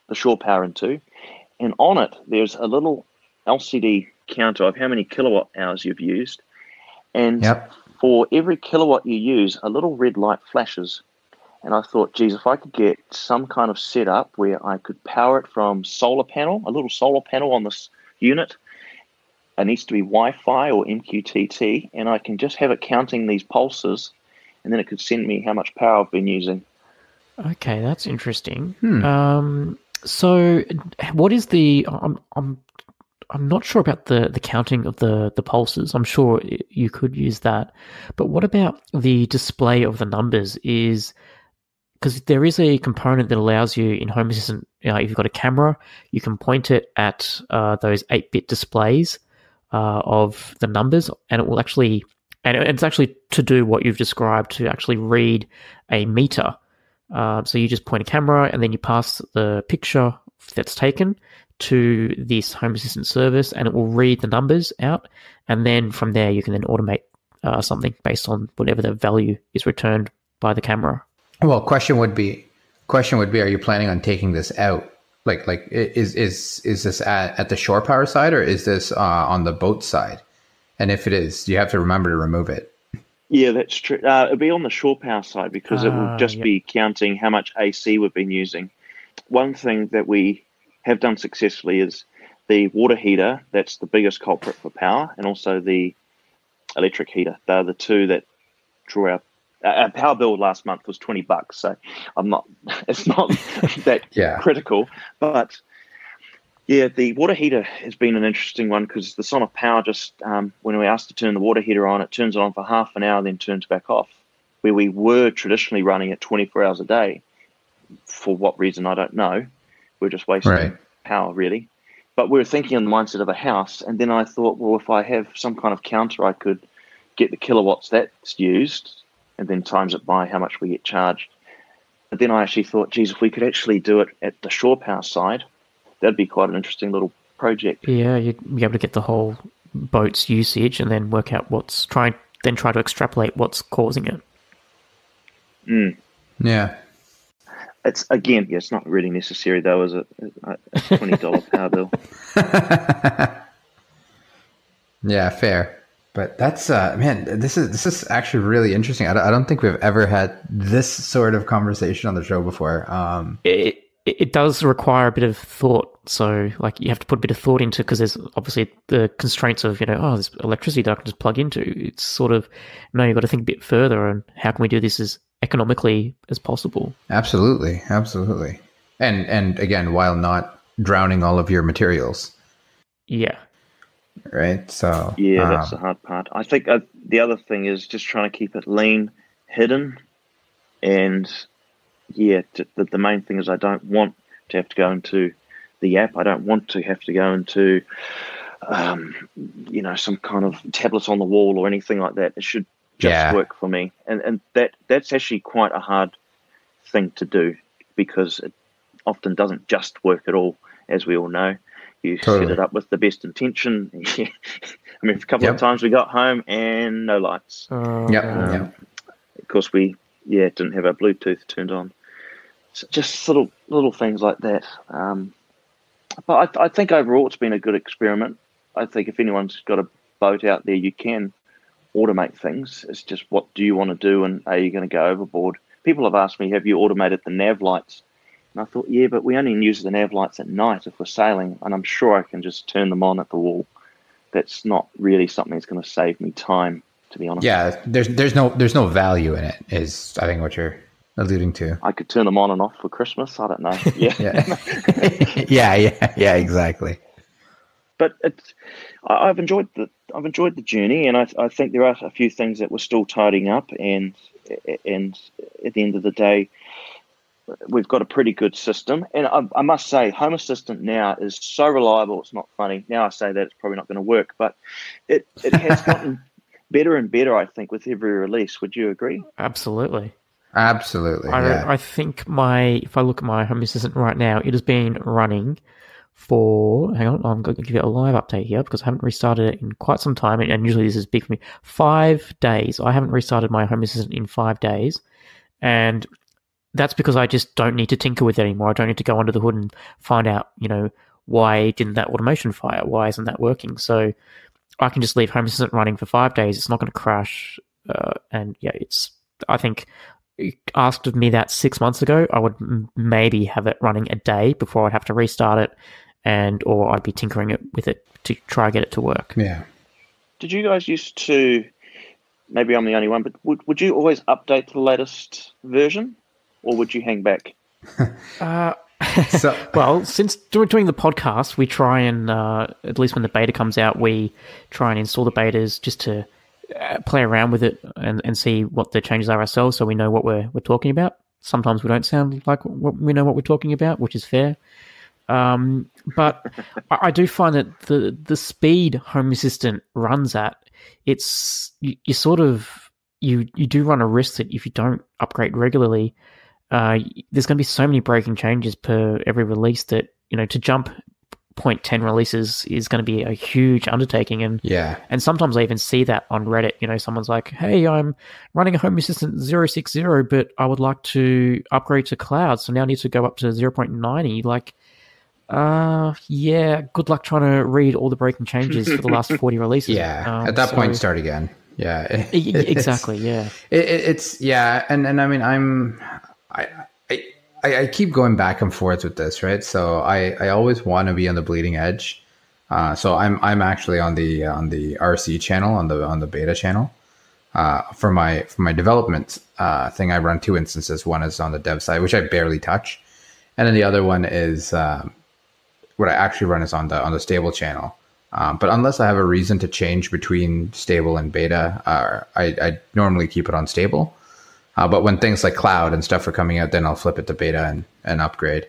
the shore power into, and on it there's a little LCD counter of how many kilowatt hours you've used, and for every kilowatt you use, a little red light flashes. And I thought, geez, if I could get some kind of setup where I could power it from a little solar panel on this unit. It needs to be Wi-Fi or MQTT, and I can just have it counting these pulses, and then it could send me how much power I've been using. Okay, that's interesting. So, what is the? I'm not sure about the counting of the pulses. I'm sure you could use that, but what about the display of the numbers? Because there is a component that allows you in Home Assistant, if you've got a camera, you can point it at those 8-bit displays of the numbers, and it will actually, and it's actually to do what you've described, to actually read a meter. So you just point a camera and then you pass the picture that's taken to this Home Assistant service, and it will read the numbers out, and then from there you can then automate something based on whatever the value is returned by the camera. Well, question would be, are you planning on taking this out? Like, is this at the shore power side, or is this on the boat side? And if it is, you have to remember to remove it. Yeah, that's true. It'll be on the shore power side, because it will just be counting how much AC we've been using. One thing that we have done successfully is the water heater. That's the biggest culprit for power, and also the electric heater. They're the two that draw our power bill last month was $20. So it's not that critical, but yeah, the water heater has been an interesting one, because the Sonic Power just, when we asked to turn the water heater on, it turns it on for half an hour, then turns back off, where we were traditionally running it 24 hours a day. For what reason, I don't know. We're just wasting power, really. But we were thinking in the mindset of a house, and then I thought, well, if I have some kind of counter, I could get the kilowatts that's used, and then times it by how much we get charged. But then I actually thought, geez, if we could actually do it at the shore power side, that'd be quite an interesting little project. Yeah, you'd be able to get the whole boat's usage and then work out try to extrapolate what's causing it. Yeah. It's not really necessary though, is it? A $20 power bill. Yeah, fair. But that's man, this is actually really interesting. I don't think we've ever had this sort of conversation on the show before. It does require a bit of thought. So, like, you have to put a bit of thought into, because there's obviously the constraints of, there's electricity that I can just plug into. It's sort of, you've got to think a bit further on how can we do this as economically as possible. Absolutely. And again, while not drowning all of your materials. Yeah. Right. So yeah, that's the hard part. I think the other thing is just trying to keep it lean, hidden, and the main thing is I don't want to have to go into the app. I don't want to have to go into some kind of tablet on the wall or anything like that. It should just work for me, and that's actually quite a hard thing to do, because it often doesn't just work at all, as we all know. You set it up with the best intention. I mean, a couple of times we got home and no lights. Of course, we didn't have our Bluetooth turned on. So just little things like that. But I think overall it's been a good experiment. I think if anyone's got a boat out there. You can automate things. It's just, what do you want to do, and are you going to go overboard? People have asked me, have you automated the nav lights? And I thought, yeah, but we only use the nav lights at night if we're sailing, and I'm sure I can just turn them on at the wall. That's not really something that's going to save me time, to be honest. Yeah, there's no value in it, is I think what you're alluding to. I could turn them on and off for Christmas. I don't know. Yeah, yeah, exactly. But I've enjoyed the journey, and I think there are a few things that we're still tidying up, and at the end of the day, we've got a pretty good system. And I must say, Home Assistant now is so reliable. It's not funny. Now I say that it's probably not going to work, but it has gotten better and better, I think, with every release. Would you agree? Absolutely. I think if I look at my Home Assistant right now, it has been running for, hang on, I'm going to give you a live update here because I haven't restarted it in quite some time, and usually this is big for me. 5 days. I haven't restarted my Home Assistant in 5 days, and that's because I just don't need to tinker with it anymore. I don't need to go under the hood and find out, why didn't that automation fire? Why isn't that working? So I can just leave Home Assistant running for 5 days. It's not going to crash, and yeah, I think, asked of me that 6 months ago, I would maybe have it running a day before I'd have to restart it, or I'd be tinkering with it to try and get it to work. Yeah. Did you guys used to, maybe I'm the only one, but would you always update to the latest version, or would you hang back? Well, since doing the podcast, we try and, at least when the beta comes out, we try and install the betas just to play around with it and see what the changes are ourselves, so we know what we're talking about. Sometimes we don't sound like we know what we're talking about, which is fair. But I do find that the speed Home Assistant runs at, you do run a risk that if you don't upgrade regularly, there's going to be so many breaking changes per every release that, to jump 0.10 releases is going to be a huge undertaking. And sometimes I even see that on Reddit. Someone's like, hey, I'm running a Home Assistant 060, but I would like to upgrade to cloud, so now I need to go up to 0.90. Like, yeah, good luck trying to read all the breaking changes for the last 40 releases. Yeah, at that point, start again. Yeah. Exactly, yeah. It's and I mean, I keep going back and forth with this, right? So I always want to be on the bleeding edge. So I'm actually on the RC channel, on the beta channel. For my development thing, I run 2 instances. One is on the dev side, which I barely touch, and then the other one is what I actually run is on the stable channel. But unless I have a reason to change between stable and beta, I normally keep it on stable. But when things like cloud and stuff are coming out, then I'll flip it to beta and upgrade.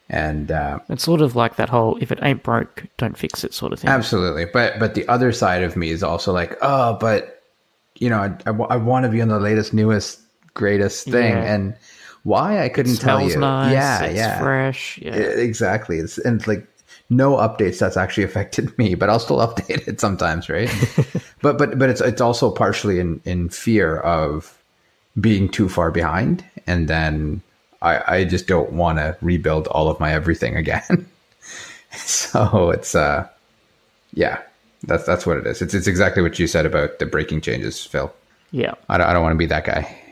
And it's sort of like that whole, if it ain't broke, don't fix it sort of thing. Absolutely. But the other side of me is also like, oh, but I want to be on the latest, newest, greatest thing. Yeah. And why, I couldn't tell you. Nice, it's fresh. Yeah. Exactly. And like no updates that's actually affected me, but I'll still update it sometimes, right? but it's also partially in fear of being too far behind, and then I just don't want to rebuild all of my everything again. So it's that's what it is. It's exactly what you said about the breaking changes, Phil. Yeah, I don't want to be that guy.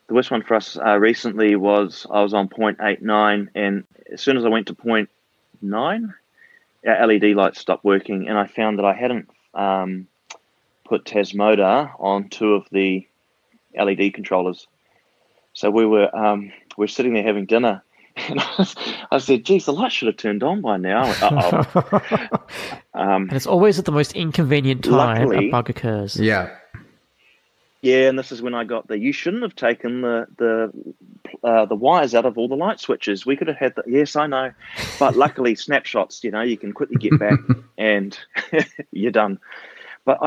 The worst one for us recently was I was on 0.89, and as soon as I went to 0.9, our LED lights stopped working, and I found that I hadn't put Tasmoda on 2 of the LED controllers. So we were sitting there having dinner, and I said, geez, the light should have turned on by now. And it's always at the most inconvenient time luckily, a bug occurs. Yeah, and this is when I got you shouldn't have taken the wires out of all the light switches. We could have had yes, I know, but luckily snapshots, you can quickly get back and you're done. But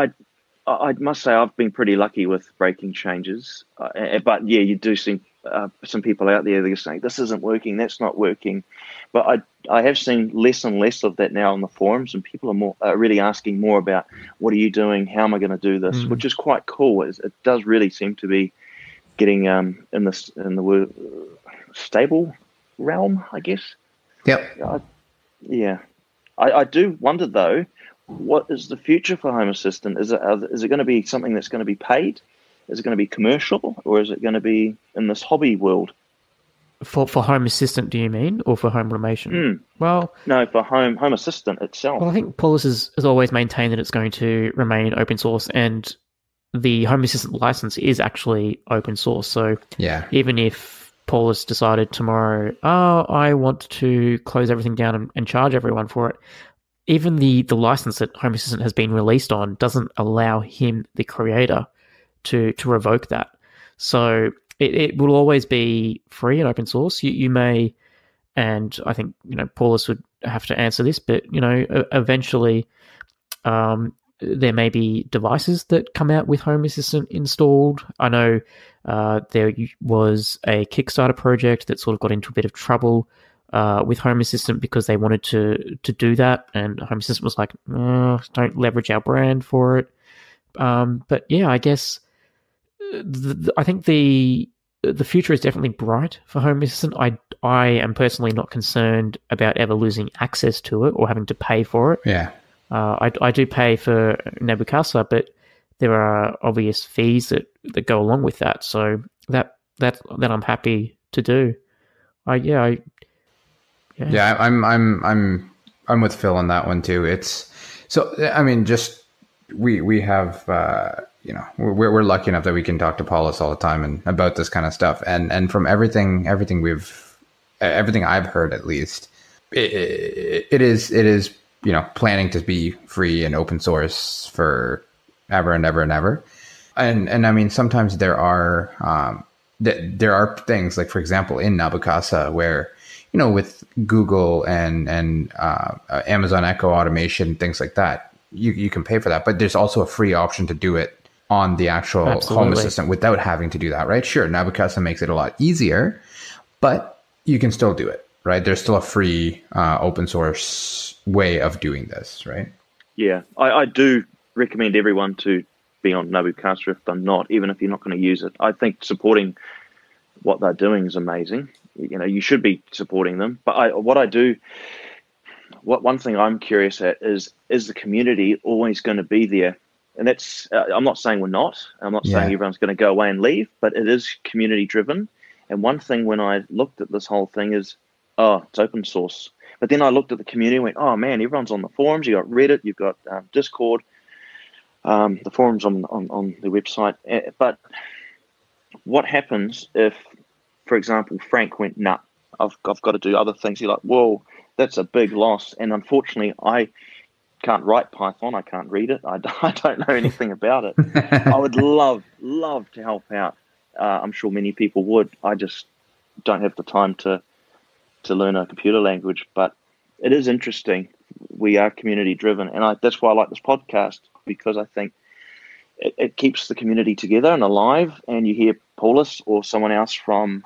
I must say I've been pretty lucky with breaking changes. But yeah, you do see some people out there that are saying, this isn't working, that's not working. But I have seen less and less of that now on the forums, and people are really asking more about, what are you doing? How am I going to do this? Which is quite cool. It does really seem to be getting in the stable realm, I guess. Yep. I do wonder, though, what is the future for Home Assistant? Is it going to be something that's going to be paid? Is it going to be commercial, or is it going to be in this hobby world? For Home Assistant, do you mean, or for home automation? Well, no, for Home Assistant itself. Well, I think Paulus has always maintained that it's going to remain open source, and the Home Assistant license is actually open source. So even if Paulus decided tomorrow, I want to close everything down and charge everyone for it, even the license that Home Assistant has been released on doesn't allow him, the creator, to revoke that. So it will always be free and open source. You may, and I think Paulus would have to answer this, but eventually there may be devices that come out with Home Assistant installed. I know there was a Kickstarter project that sort of got into a bit of trouble with Home Assistant because they wanted to do that, and Home Assistant was like, don't leverage our brand for it. But yeah, I guess I think the future is definitely bright for Home Assistant. I am personally not concerned about ever losing access to it or having to pay for it. Yeah. I do pay for Nabucasa, but there are obvious fees that go along with that. So that I'm happy to do. I'm with Phil on that one too. It's so, I mean, just we have we're lucky enough that we can talk to Paulus all the time and about this kind of stuff. And from everything I've heard, at least, it is planning to be free and open source for ever and ever and ever. And I mean, sometimes there are things like, for example, in Nabucasa where, with Google and Amazon Echo automation, things like that, you can pay for that, but there's also a free option to do it on the actual Home Assistant without having to do that, right? Sure, Nabucasa makes it a lot easier, but you can still do it, right? There's still a free open source way of doing this, right? Yeah, I do recommend everyone to be on Nabucasa if they're not, even if you're not going to use it. I think supporting what they're doing is amazing. You should be supporting them. But one thing I'm curious at is the community always going to be there? And that's, I'm not saying we're not. I'm not saying everyone's going to go away and leave, but it is community driven. And one thing when I looked at this whole thing is, it's open source. But then I looked at the community and went, oh man, everyone's on the forums. You've got Reddit, you've got Discord, the forums on the website. But what happens if, for example, Frank went, nah, I've got to do other things. You're like, whoa, that's a big loss. And unfortunately, I can't write Python. I can't read it. I don't know anything about it. I would love to help out. I'm sure many people would. I just don't have the time to learn a computer language. But it is interesting. We are community driven, and that's why I like this podcast, because I think it keeps the community together and alive. And you hear Paulus or someone else from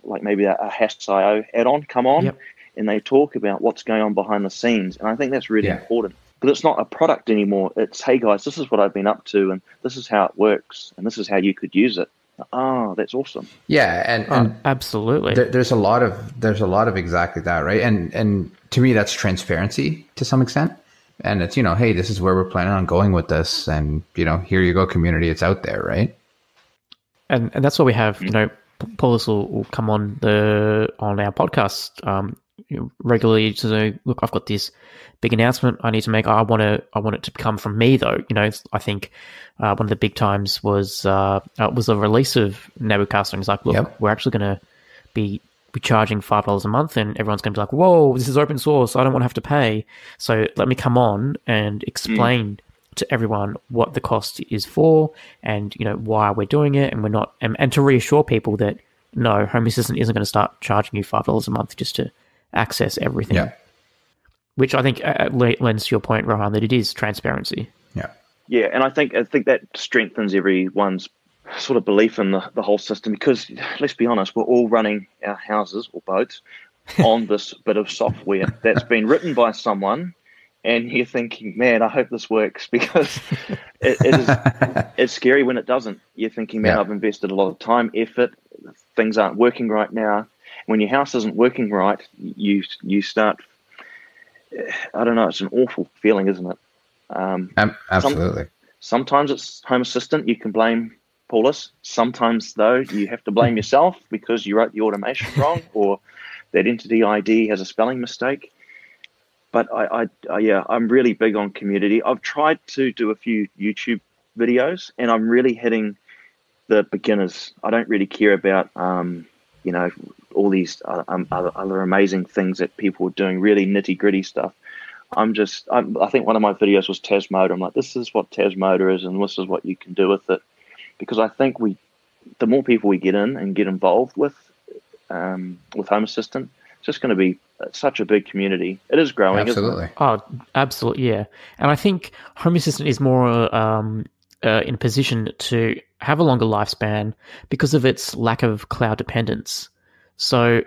like maybe a Hass.io add-on come on. Yep. And they talk about what's going on behind the scenes. And I think that's really important. But it's not a product anymore. It's, hey guys, this is what I've been up to, and this is how it works, and this is how you could use it. Oh, that's awesome. Yeah, and absolutely. There's a lot of exactly that, right? And to me, that's transparency to some extent. And it's, hey, this is where we're planning on going with this, and here you go, community. It's out there, right? And that's why we have, Paulus will come on our podcast regularly to say, look, I've got this big announcement I need to make. I want it to come from me, though. I think one of the big times was the release of Nabucasa. And it's like, look, we're actually going to be charging $5 a month, and everyone's going to be like, whoa, this is open source. I don't want to have to pay. So let me come on and explain to everyone what the cost is for, and why we're doing it, and we're not, and to reassure people that no, Home Assistant isn't going to start charging you $5 a month just to access everything. Yeah. Which I think lends to your point, Rohan, that it is transparency. Yeah. Yeah, and I think that strengthens everyone's sort of belief in the whole system, because let's be honest, we're all running our houses or boats on this bit of software that's been written by someone, and you're thinking, man, I hope this works, because it's scary when it doesn't. You're thinking, man, I've invested a lot of time, effort, things aren't working right now. When your house isn't working right, you start, I don't know, it's an awful feeling, isn't it? Absolutely. Sometimes it's Home Assistant. You can blame Paulus. Sometimes, though, you have to blame yourself because you wrote the automation wrong or that entity ID has a spelling mistake. But I'm really big on community. I've tried to do a few YouTube videos, and I'm really hitting the beginners. I don't really care about, all these other amazing things that people are doing, really nitty gritty stuff. I think one of my videos was Tasmoda. I'm like, this is what Tasmoda is, and this is what you can do with it. Because I think the more people we get in and get involved with Home Assistant, it's just going to be such a big community. It is growing. Absolutely. Isn't it? Oh, absolutely, yeah. And I think Home Assistant is more in a position to have a longer lifespan because of its lack of cloud dependence. So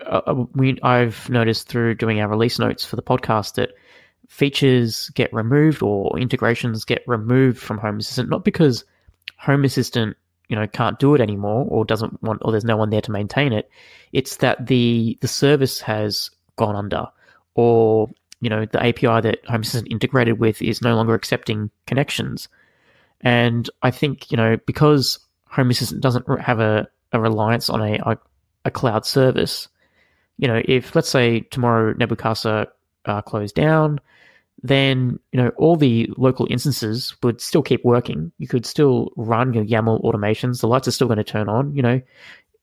I've noticed through doing our release notes for the podcast that features get removed or integrations get removed from Home Assistant, not because Home Assistant can't do it anymore or doesn't want, or there's no one there to maintain it. It's that the service has gone under, or the API that Home Assistant integrated with is no longer accepting connections. And I think because Home Assistant doesn't have a reliance on a cloud service, if let's say tomorrow Nebuchadnezzar closed down, then all the local instances would still keep working. You could still run your YAML automations. The lights are still going to turn on.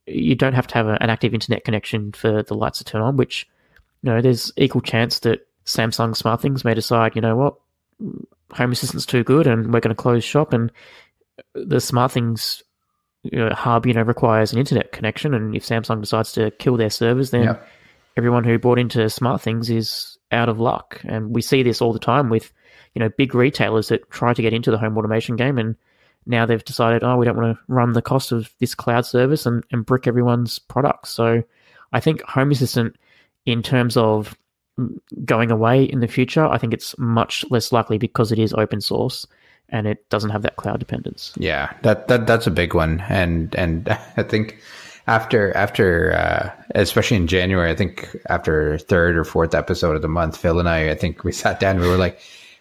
You don't have to have an active internet connection for the lights to turn on, which there's equal chance that Samsung SmartThings may decide, what, Home Assistant's too good and we're going to close shop, and the SmartThings hub requires an internet connection, and if Samsung decides to kill their servers, then everyone who bought into SmartThings is out of luck. And we see this all the time with big retailers that try to get into the home automation game, and now they've decided, we don't want to run the cost of this cloud service and brick everyone's products. So I think Home Assistant, in terms of going away in the future, I think it's much less likely because it is open source and it doesn't have that cloud dependence. Yeah, that's a big one. And I think after especially in January, I think after third or fourth episode of the month, Phil and I think we sat down and we were like,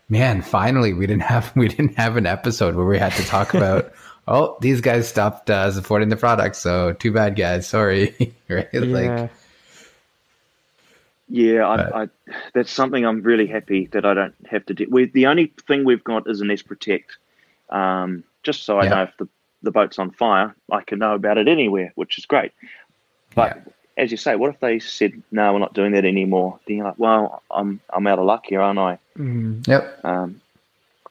man, finally we didn't have an episode where we had to talk about these guys stopped supporting the product, so too bad, guys, sorry. Right? I that's something I'm really happy that I don't have to do. The only thing we've got is an S Protect, just so I know if the boat's on fire, I can know about it anywhere, which is great. But as you say, what if they said, no, we're not doing that anymore? Then you're like, well, I'm out of luck here, aren't I? Yep.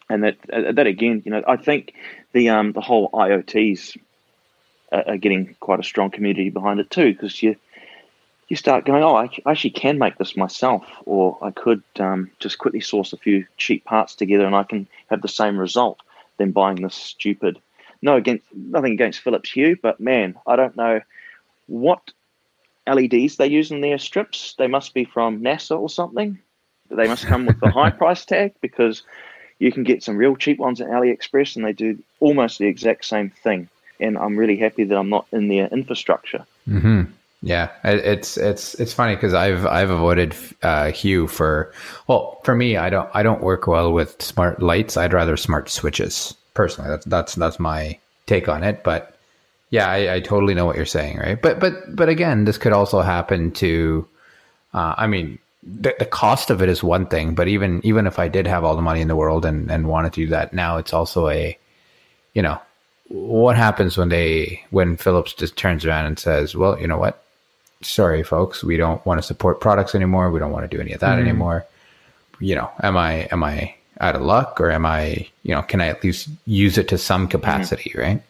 And that again, I think the whole IoTs are getting quite a strong community behind it too, because you start going, I actually can make this myself, or I could just quickly source a few cheap parts together and I can have the same result than buying this stupid. Nothing against Philips Hue, but man, I don't know what LEDs they use in their strips. They must be from NASA or something. They must come with a high price tag, because you can get some real cheap ones at AliExpress and they do almost the exact same thing. And I'm really happy that I'm not in their infrastructure. Mm-hmm. Yeah, it's funny because I've avoided Hue for me. I don't work well with smart lights. I'd rather smart switches personally. That's my take on it. But yeah, I totally know what you're saying, right? But again, this could also happen to. The cost of it is one thing, but even if I did have all the money in the world and wanted to do that, now it's also what happens when Philips just turns around and says, well, you know what? Sorry, folks, we don't want to support products anymore. We don't want to do any of that anymore. Am I out of luck, or am I, can I at least use it to some capacity, right?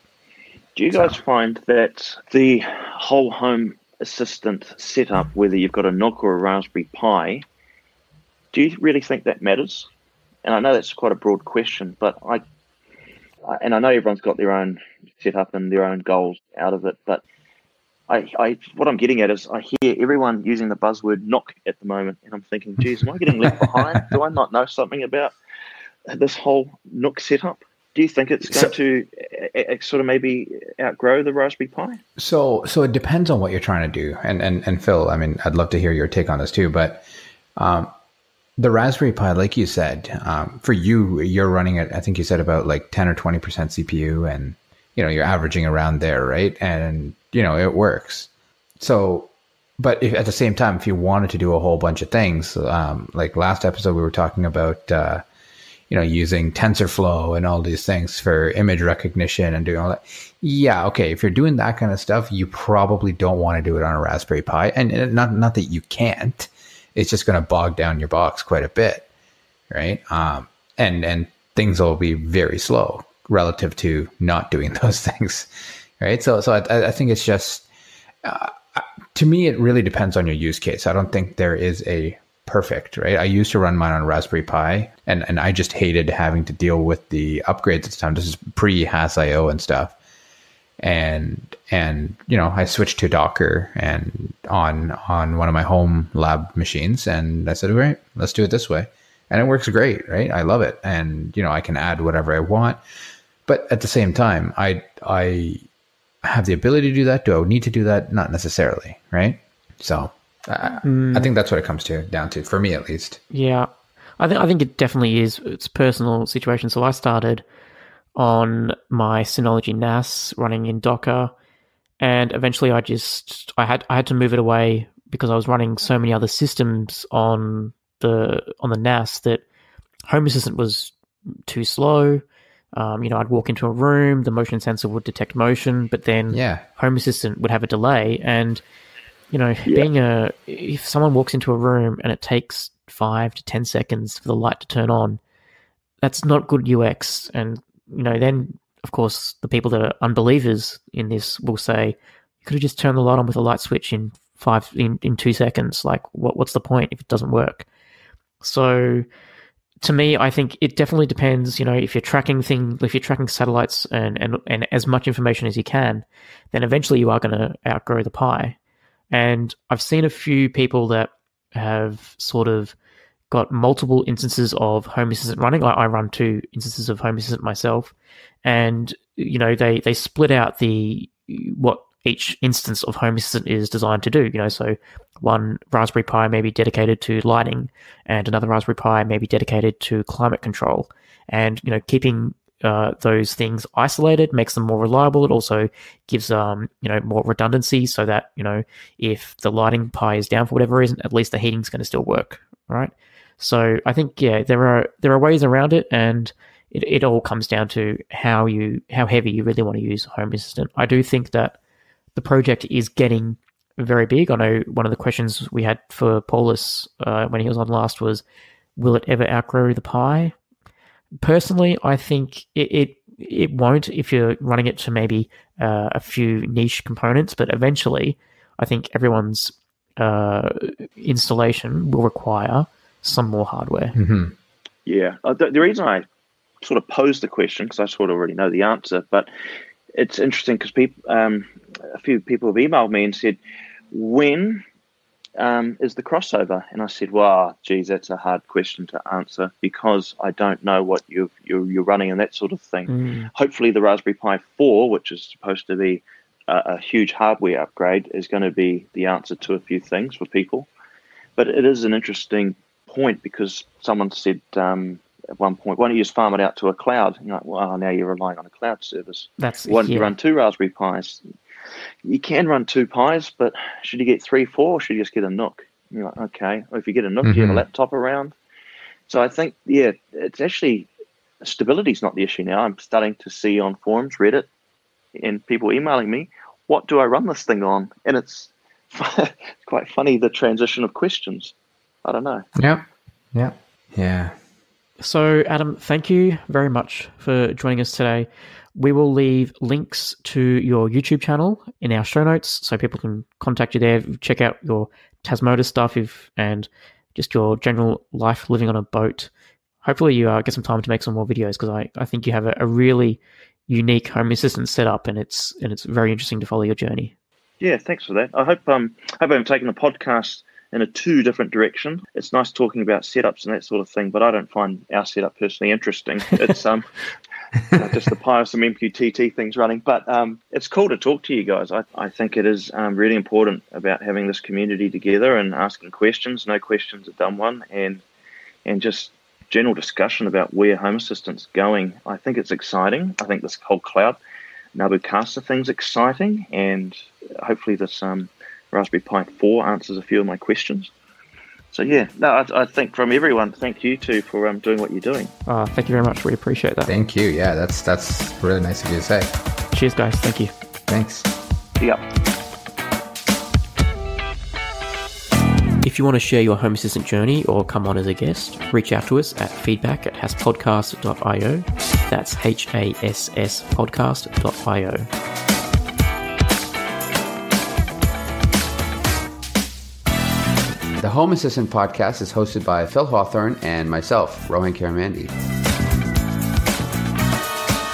Do you guys find that the whole Home Assistant setup, whether you've got a Nook or a Raspberry Pi, do you really think that matters? And I know that's quite a broad question, but I know everyone's got their own setup and their own goals out of it, but what I'm getting at is I hear everyone using the buzzword Nook at the moment, and I'm thinking, geez, am I getting left behind? Do I not know something about this whole Nook setup? Do you think it's going to sort of maybe outgrow the Raspberry Pi? So it depends on what you're trying to do. And Phil, I mean, I'd love to hear your take on this too, but the Raspberry Pi, like you said, for you, you're running it, I think you said about like 10 or 20% CPU, and, you're averaging around there, right? And, it works. So, but if, at the same time, if you wanted to do a whole bunch of things, like last episode, we were talking about, using TensorFlow and all these things for image recognition and doing all that. Yeah, okay. If you're doing that kind of stuff, you probably don't want to do it on a Raspberry Pi. And not that you can't. It's just going to bog down your box quite a bit, right? And things will be very slow relative to not doing those things, right? So I think it's just, to me, it really depends on your use case. I don't think there is a perfect, right? I used to run mine on Raspberry Pi, and I just hated having to deal with the upgrades at the time. This is pre-HAS.io and stuff. And I switched to Docker and on one of my home lab machines, and I said, all right, let's do it this way. And it works great, right? I love it. And, I can add whatever I want. But at the same time, I have the ability to do that. Do I need to do that? Not necessarily, right? So I think that's what it comes down to, for me at least. Yeah. I think it definitely is. It's a personal situation. So I started on my Synology NAS running in Docker, and eventually I had to move it away because I was running so many other systems on the NAS that Home Assistant was too slow. I'd walk into a room, the motion sensor would detect motion, but then Home Assistant would have a delay. And if someone walks into a room and it takes 5 to 10 seconds for the light to turn on, that's not good UX. And then of course the people that are unbelievers in this will say, you could have just turned the light on with a light switch in 2 seconds. Like, what's the point if it doesn't work? So to me, I think it definitely depends. If you're tracking satellites and as much information as you can, then eventually you are going to outgrow the Pi. And I've seen a few people that have sort of got multiple instances of Home Assistant running. I run 2 instances of Home Assistant myself, and they split out what each instance of Home Assistant is designed to do. So one Raspberry Pi may be dedicated to lighting, and another Raspberry Pi may be dedicated to climate control. And keeping those things isolated makes them more reliable. It also gives more redundancy, so that if the lighting Pi is down for whatever reason, at least the heating's going to still work, right? So I think there are ways around it, and it all comes down to how heavy you really want to use Home Assistant. I do think that the project is getting very big. I know one of the questions we had for Paulus when he was on last was, will it ever outgrow the Pi? Personally, I think it won't if you're running it to maybe a few niche components, but eventually I think everyone's installation will require some more hardware. Mm-hmm. Yeah. The reason I sort of posed the question, because I sort of already know the answer, but it's interesting because a few people have emailed me and said, when is the crossover? And I said, well, geez, that's a hard question to answer because I don't know what you're running and that sort of thing. Hopefully the Raspberry Pi 4, which is supposed to be a huge hardware upgrade, is going to be the answer to a few things for people. But it is an interesting point because someone said at one point, why don't you just farm it out to a cloud? And you're like, well, now you're relying on a cloud service. Why don't you run 2 Raspberry Pis? You can run 2 Pis, but should you get 3, 4, or should you just get a Nook? And you're like, okay. Or if you get a Nook, do you have a laptop around? So I think, it's actually, stability's not the issue now. I'm starting to see on forums, Reddit, and people emailing me, what do I run this thing on? And it's quite funny, the transition of questions. I don't know. Yeah. So, Adam, thank you very much for joining us today. We will leave links to your YouTube channel in our show notes so people can contact you there, check out your Tasmota stuff and just your general life living on a boat. Hopefully you get some time to make some more videos because I think you have a really unique Home Assistant setup and it's very interesting to follow your journey. Yeah, thanks for that. I hope I'm taking the podcast in a 2 different direction. It's nice talking about setups and that sort of thing, but I don't find our setup personally interesting. It's just the Pi of some MQTT things running, but it's cool to talk to you guys. I think it is really important about having this community together and asking questions. No question's a dumb one, and and just general discussion about where Home Assistant's going. I think it's exciting. I think this whole cloud Nabu Casa thing's exciting, and hopefully this Raspberry Pi 4 answers a few of my questions. So yeah, no, I think from everyone, thank you too for doing what you're doing. Thank you very much. We appreciate that. Thank you. Yeah, that's really nice of you to say. Cheers, guys. Thank you. Thanks. Yep. If you want to share your Home Assistant journey or come on as a guest, reach out to us at feedback@hasspodcast.io. That's HASS podcast.io. The Home Assistant podcast is hosted by Phil Hawthorne and myself, Rohan Karamandi.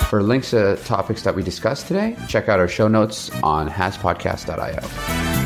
For links to topics that we discussed today, check out our show notes on hasspodcast.io.